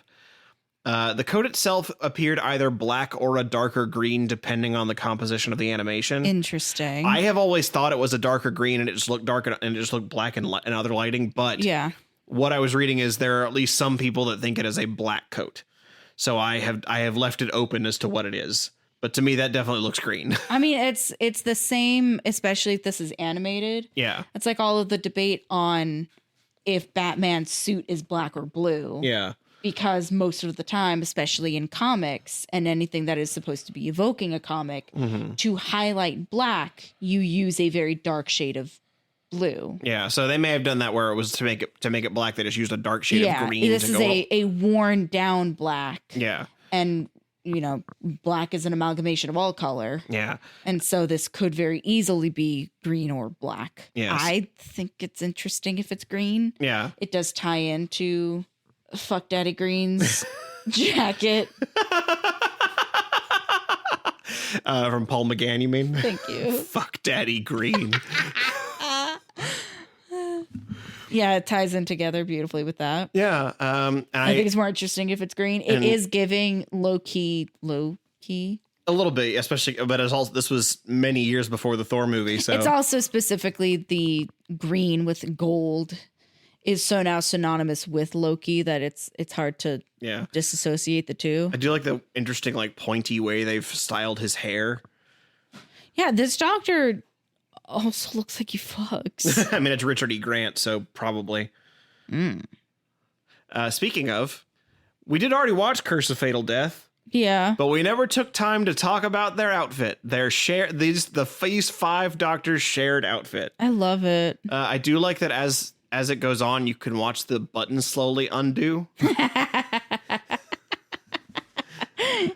The coat itself appeared either black or a darker green, depending on the composition of the animation. Interesting. I have always thought it was a darker green, and it just looked dark and it just looked black in other lighting. But yeah, what I was reading is there are at least some people that think it is a black coat. So I have left it open as to what it is. But to me, that definitely looks green. I mean, it's the same, especially if this is animated. Yeah. It's like all of the debate on if Batman's suit is black or blue. Yeah. Because most of the time, especially in comics and anything that is supposed to be evoking a comic, to highlight black, you use a very dark shade of blue. Yeah, so they may have done that where it was to make it black. They just used a dark shade of green. This is a worn down black. Yeah. And black is an amalgamation of all color. Yeah. And so this could very easily be green or black. Yes. I think it's interesting if it's green. Yeah. It does tie into Fuck Daddy Green's jacket. From Paul McGann, you mean? Thank you. Fuck Daddy Green. Yeah, it ties in together beautifully with that. Yeah. I think it's more interesting if it's green. It is giving low key. A little bit, especially, but it's also, this was many years before the Thor movie. So it's also specifically the green with gold is so now synonymous with Loki that it's hard to disassociate the two. I do like the interesting, like, pointy way they've styled his hair. Yeah, this Doctor also looks like he fucks. I mean, it's Richard E. Grant, so probably. Speaking of, we did already watch Curse of Fatal Death. Yeah. But we never took time to talk about their outfit. These 5 Doctors shared outfit. I love it. I do like that as as it goes on, you can watch the buttons slowly undo.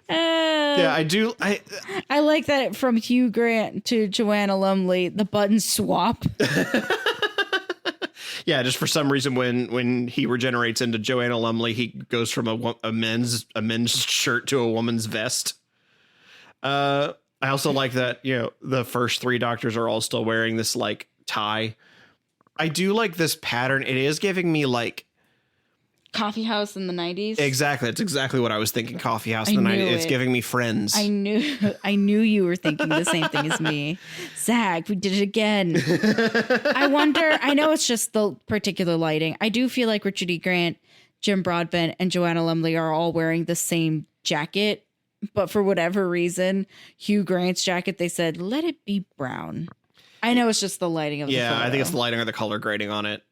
Yeah, I do. I like that from Hugh Grant to Joanna Lumley, the buttons swap. Yeah, just for some reason, when he regenerates into Joanna Lumley, he goes from a men's shirt to a woman's vest. I also like that, you know, the first 3 doctors are all still wearing this like tie. I do like this pattern. It is giving me like Coffee House in the 90s. exactly. It's exactly what I was thinking. Coffee House in the 90s. It's giving me Friends. I knew you were thinking the same thing as me. Zach, we did it again. I wonder, I know it's just the particular lighting. I do feel like Richard E. Grant, Jim Broadbent, and Joanna Lumley are all wearing the same jacket. But for whatever reason, Hugh Grant's jacket, they said, let it be brown. I know it's just the lighting of the photo. I think it's the lighting or the color grading on it.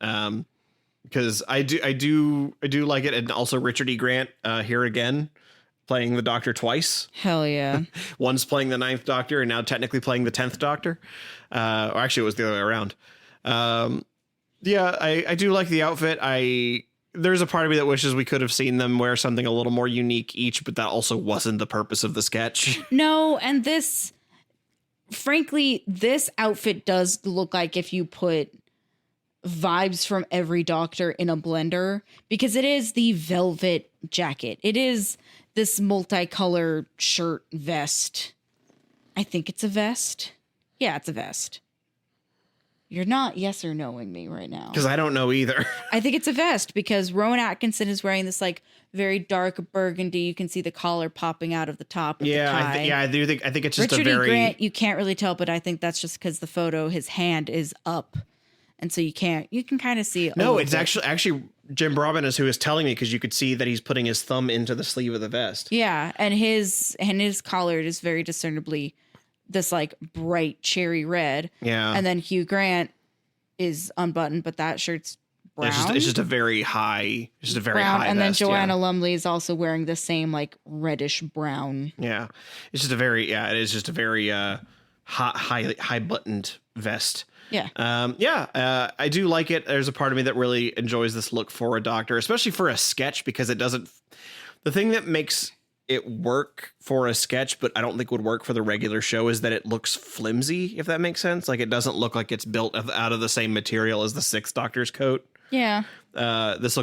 Because I do like it. And also Richard E. Grant here again, playing the Doctor twice. Hell yeah. One's playing the 9th Doctor and now technically playing the 10th Doctor. Or actually it was the other way around. I do like the outfit. There's a part of me that wishes we could have seen them wear something a little more unique each, but that also wasn't the purpose of the sketch. No, and frankly, this outfit does look like if you put vibes from every Doctor in a blender, because it is the velvet jacket. It is this multicolored shirt vest. I think it's a vest. Yeah, it's a vest. You're not yes or knowing me right now. Because I don't know either. I think it's a vest because Rowan Atkinson is wearing this like very dark burgundy. You can see the collar popping out of the top of the tie. I do think it's just Richard a very E. Grant, you can't really tell, but I think that's just because the photo, his hand is up. And so you can kind of see it. No, it's actually Jim Broadbent is who is telling me, because you could see that he's putting his thumb into the sleeve of the vest. Yeah, and his collar is very discernibly this like bright cherry red. Yeah. And then Hugh Grant is unbuttoned, but that shirt's brown. It's just a very high, brown, high and vest, then Joanna Lumley is also wearing the same like reddish brown. Yeah. It's just it is just a very high buttoned vest. Yeah. I do like it. There's a part of me that really enjoys this look for a Doctor, especially for a sketch, because it doesn't. The thing that makes it work for a sketch, but I don't think would work for the regular show, is that it looks flimsy, if that makes sense. Like, it doesn't look like it's built out of the same material as the 6th Doctor's coat. Yeah. This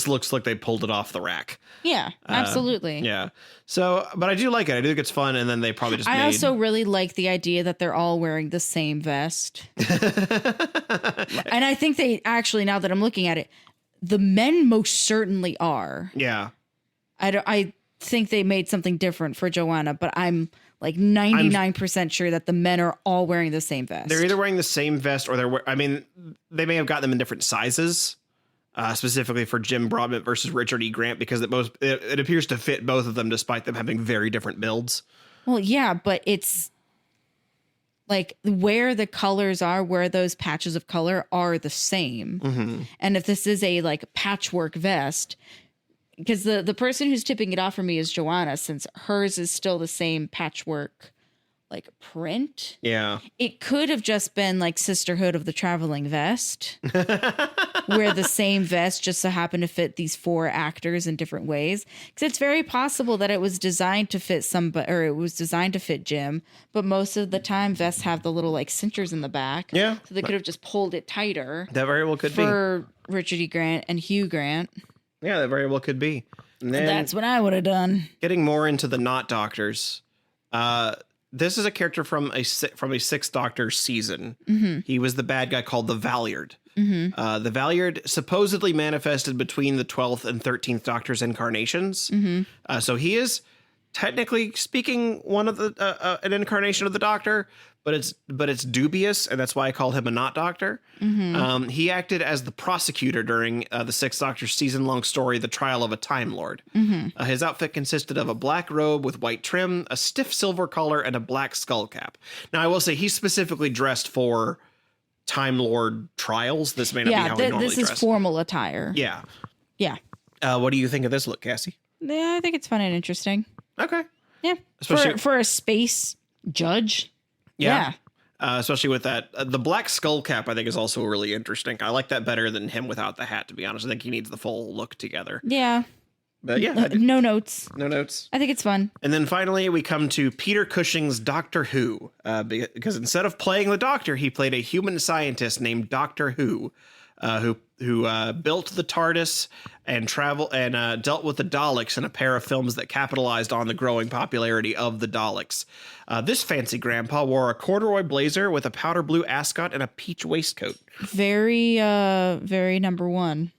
looks like they pulled it off the rack. Yeah, absolutely. Yeah. So, but I do like it. I do think it's fun. And then they probably just I also really like the idea that they're all wearing the same vest. And I think they actually, now that I'm looking at it, the men most certainly are. Yeah. I think they made something different for Joanna, but I'm like 99% sure that the men are all wearing the same vest. They're either wearing the same vest or they may have gotten them in different sizes, specifically for Jim Broadbent versus Richard E. Grant, because it appears to fit both of them despite them having very different builds. Well, yeah, but it's like where the colors are, where those patches of color are the same. Mm-hmm. And if this is a like patchwork vest, because the person who's tipping it off for me is Joanna, since hers is still the same patchwork like print. Yeah. It could have just been like Sisterhood of the Traveling Vest, where the same vest just so happened to fit these 4 actors in different ways. Because it's very possible that it was designed to fit somebody, or it was designed to fit Jim, but most of the time vests have the little like cinchers in the back. Yeah. So they could have just pulled it tighter. That very well could be. For Richard E. Grant and Hugh Grant. Yeah, that very well could be. And then that's what I would have done. Getting more into the not Doctors. This is a character from a 6th Doctor season. Mm-hmm. He was the bad guy called the Valeyard. Mm-hmm. The Valeyard supposedly manifested between the 12th and 13th Doctor's incarnations. Mm-hmm. So he is, technically speaking, one of the an incarnation of the Doctor, but it's dubious, and that's why I call him a not Doctor. Mm-hmm. He acted as the prosecutor during the 6th Doctor's season-long story, The Trial of a Time Lord. Mm-hmm. His outfit consisted of a black robe with white trim, a stiff silver collar, and a black skull cap. Now, I will say he's specifically dressed for Time Lord trials. This may not be how he normally this is dress. Formal attire. Yeah. Yeah. What do you think of this look, Cassie? Yeah, I think it's fun and interesting. Okay. Yeah. Especially for a space judge. Yeah. especially with that. The black skull cap, I think, is also really interesting. I like that better than him without the hat, to be honest. I think he needs the full look together. Yeah. But yeah. No notes. No notes. I think it's fun. And then finally, we come to Peter Cushing's Doctor Who, because instead of playing the Doctor, he played a human scientist named Doctor Who built the TARDIS and dealt with the Daleks in a pair of films that capitalized on the growing popularity of the Daleks. This fancy grandpa wore a corduroy blazer with a powder blue ascot and a peach waistcoat. Very number one.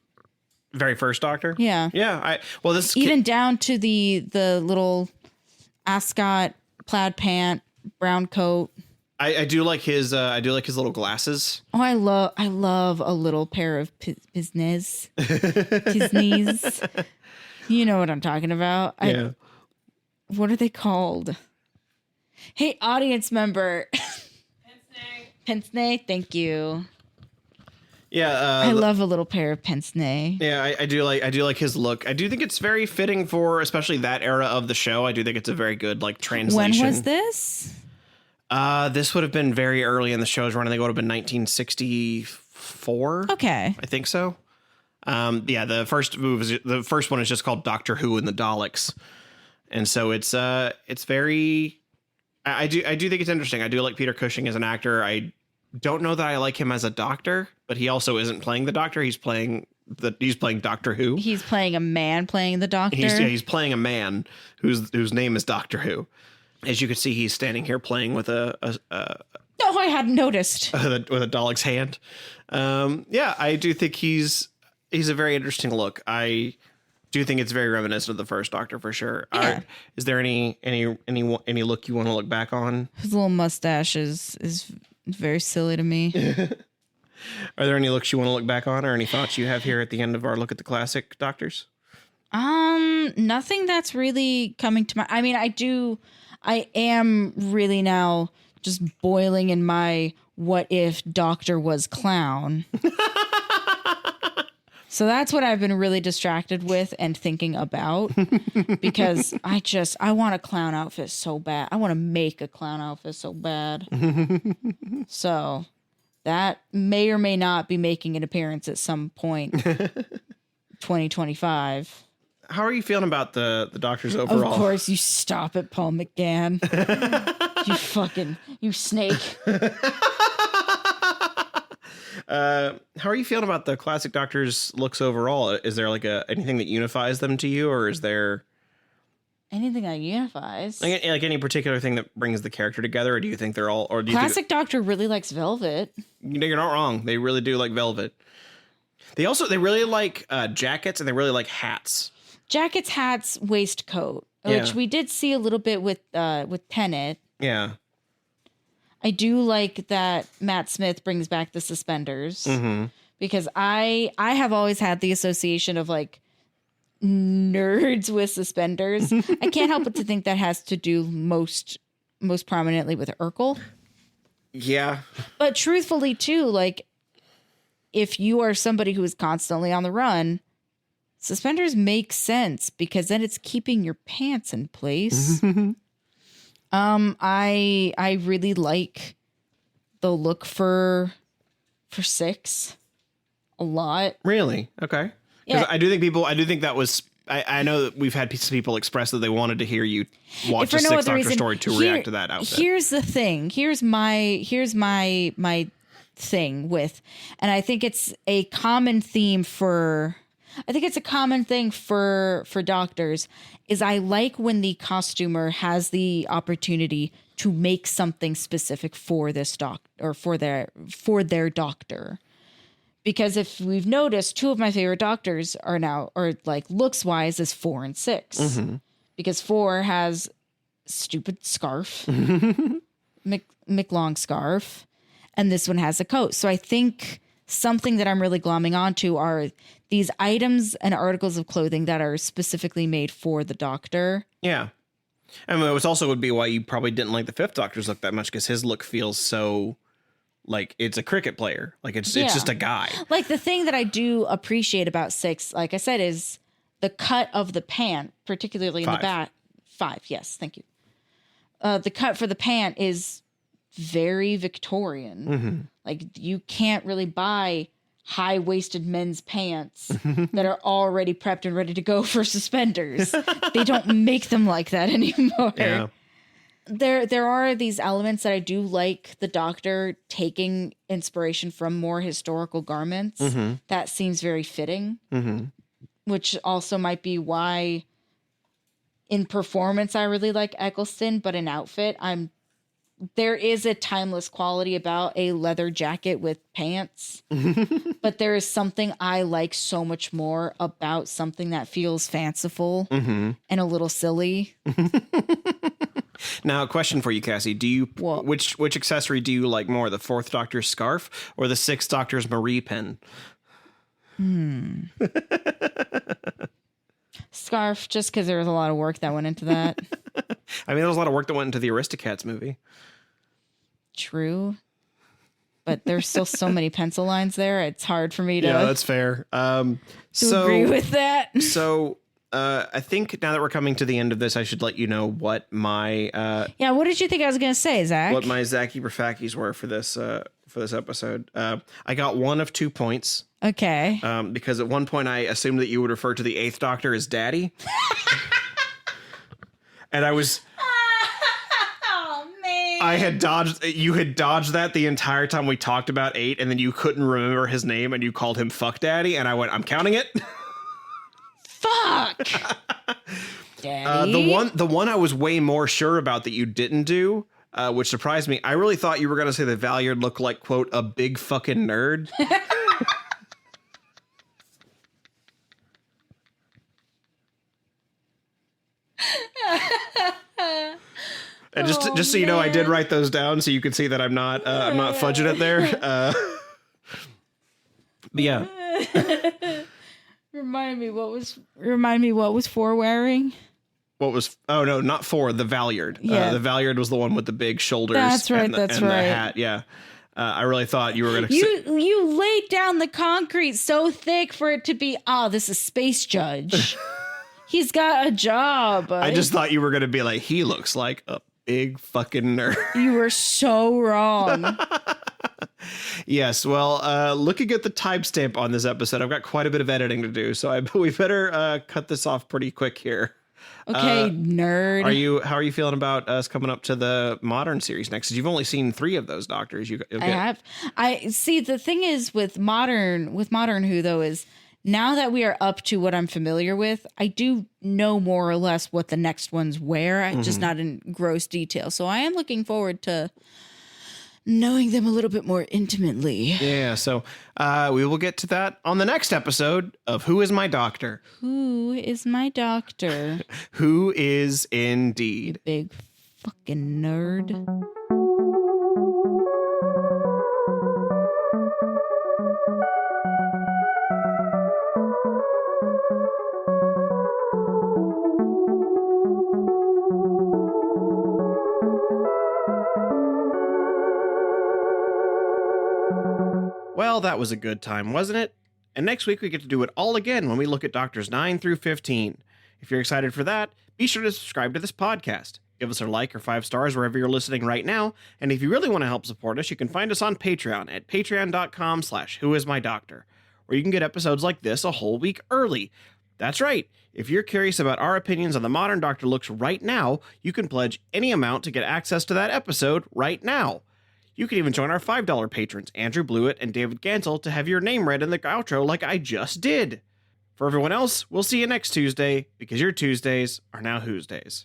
Very first Doctor? Yeah. Yeah. This even down to the little ascot, plaid pant, brown coat. I do like his little glasses. Oh, I love a little pair of his knees. You know what I'm talking about. Yeah. What are they called? Hey, audience member. Pince-nez. Thank you. Yeah, I love a little pair of pince-nez. Yeah, I do like his look. I do think it's very fitting for especially that era of the show. I do think it's a very good translation. When was this? This would have been very early in the show's run. I think it would have been 1964. Okay, I think so. The first one is just called Doctor Who and the Daleks, and so it's very. I do think it's interesting. I do like Peter Cushing as an actor. I don't know that I like him as a doctor, but he also isn't playing the Doctor. He's playing Doctor Who. He's playing a man playing the Doctor. He's playing a man whose name is Doctor Who. As you can see, he's standing here playing with Oh, I hadn't noticed. with a Dalek's hand. I do think he's a very interesting look. I do think it's very reminiscent of the first Doctor for sure. Yeah. Is there any look you want to look back on? His little mustache is very silly to me. Are there any looks you want to look back on, or any thoughts you have here at the end of our look at the classic Doctors? Nothing that's really coming to mind. I mean, I am really now just boiling in my what if Doctor was clown. So that's what I've been really distracted with and thinking about, because I want a clown outfit so bad. I want to make a clown outfit so bad. So that may or may not be making an appearance at some point. 2025. How are you feeling about the Doctors overall? Of course, you stop it, Paul McGann. You snake. How are you feeling about the classic Doctor's looks overall? Is there anything that unifies them to you, or is there anything that unifies? Like any particular thing that brings the character together, or do you think they're all? Or do you Classic Doctor really likes velvet. You're not wrong. They really do like velvet. They really like jackets, and they really like hats. Jackets, hats, waistcoat, which we did see a little bit with Tenet. Yeah. I do like that Matt Smith brings back the suspenders, because I have always had the association of nerds with suspenders. I can't help but to think that has to do most prominently with Urkel. Yeah. But truthfully too, if you are somebody who is constantly on the run, suspenders make sense, because then it's keeping your pants in place. I really like the look for 6 a lot. Really? Okay. Yeah. I do think that was. I know that we've had some people express that they wanted to hear you watch the Sixth Doctor story to react to that outfit. Here's the thing. Here's my thing with, and I think it's a common theme for. I think it's a common thing for doctors, is I like when the costumer has the opportunity to make something specific for this or for their doctor. Because if we've noticed, 2 of my favorite doctors are looks wise is 4 and 6, because 4 has stupid scarf, McLong scarf, and this one has a coat. So I think something that I'm really glomming onto are these items and articles of clothing that are specifically made for the Doctor. Yeah. I mean, it also would be why you probably didn't like the 5th Doctor's look that much, because his look feels so like it's a cricket player. It's just a guy. The thing that I do appreciate about 6, like I said, is the cut of the pant, particularly in 5. the back. 5, yes, thank you. The cut for the pant is very Victorian. Mm-hmm. Like, you can't really buy high-waisted men's pants that are already prepped and ready to go for suspenders. They don't make them like that anymore. Yeah. There are these elements that I do like the Doctor taking inspiration from more historical garments. Mm-hmm. That seems very fitting, Mm-hmm. which also might be why in performance I really like Eccleston, but in outfit there is a timeless quality about a leather jacket with pants. But there is something I like so much more about something that feels fanciful Mm-hmm. and a little silly. Now, a question for you, Cassie. Do you What? which accessory do you like more, the Fourth Doctor's scarf or the Sixth Doctor's Marie pin? Scarf, just because there was a lot of work that went into that. I mean, there was a lot of work that went into the Aristocats movie. True. But there's still so many pencil lines there. It's hard for me to, Yeah, that's fair. to agree with that. So I think now that we're coming to the end of this, I should let you know what my Yeah, what did you think I was going to say, Zach? what my Zachy Brafakis were for this episode. I got 1 of 2 points Okay. because at one point I assumed that you would refer to the Eighth Doctor as Daddy, and I was. Oh, man. I had dodged. You had dodged that the entire time we talked about 8, and then you couldn't remember his name, and you called him Fuck Daddy, and I went, I'm counting it. Fuck. Daddy? The one I was way more sure about that you didn't do, which surprised me. I really thought you were going to say that Valyard looked like, quote, a big fucking nerd. And just so you know, I did write those down so you could see that I'm not fudging it there. But yeah. Remind me what was for wearing? What was? Oh no, not 4. The Valyard. Yeah. The Valyard was the one with the big shoulders. That's right. And That's the right. hat. Yeah. I really thought you were gonna. You laid down the concrete so thick for it to be. This is Space Judge. He's got a job. I just thought you were gonna be like, he looks like a big fucking nerd. You were so wrong. Yes. Well, looking at the timestamp on this episode, I've got quite a bit of editing to do, so we better cut this off pretty quick here. Okay, nerd. How are you feeling about us coming up to the modern series next? 'Cause you've only seen 3 of those Doctors. I have. I see. The thing is with modern Who though is now that we are up to what I'm familiar with, I do know more or less what the next ones wear, just not in gross detail. So I am looking forward to knowing them a little bit more intimately. Yeah, so we will get to that on the next episode of Who Is My Doctor? Who is my doctor? Who is indeed? Big fucking nerd. Well, that was a good time, wasn't it? And next week we get to do it all again when we look at Doctors 9 through 15. If you're excited for that, be sure to subscribe to this podcast. Give us a like or 5 stars wherever you're listening right now. And if you really want to help support us, you can find us on Patreon at patreon.com/whoismydoctor, where you can get episodes like this a whole week early. That's right. If you're curious about our opinions on the modern Doctor looks right now, you can pledge any amount to get access to that episode right now. You can even join our $5 patrons, Andrew Blewett and David Gansel, to have your name read in the outro like I just did. For everyone else, we'll see you next Tuesday, because your Tuesdays are now Who's Days.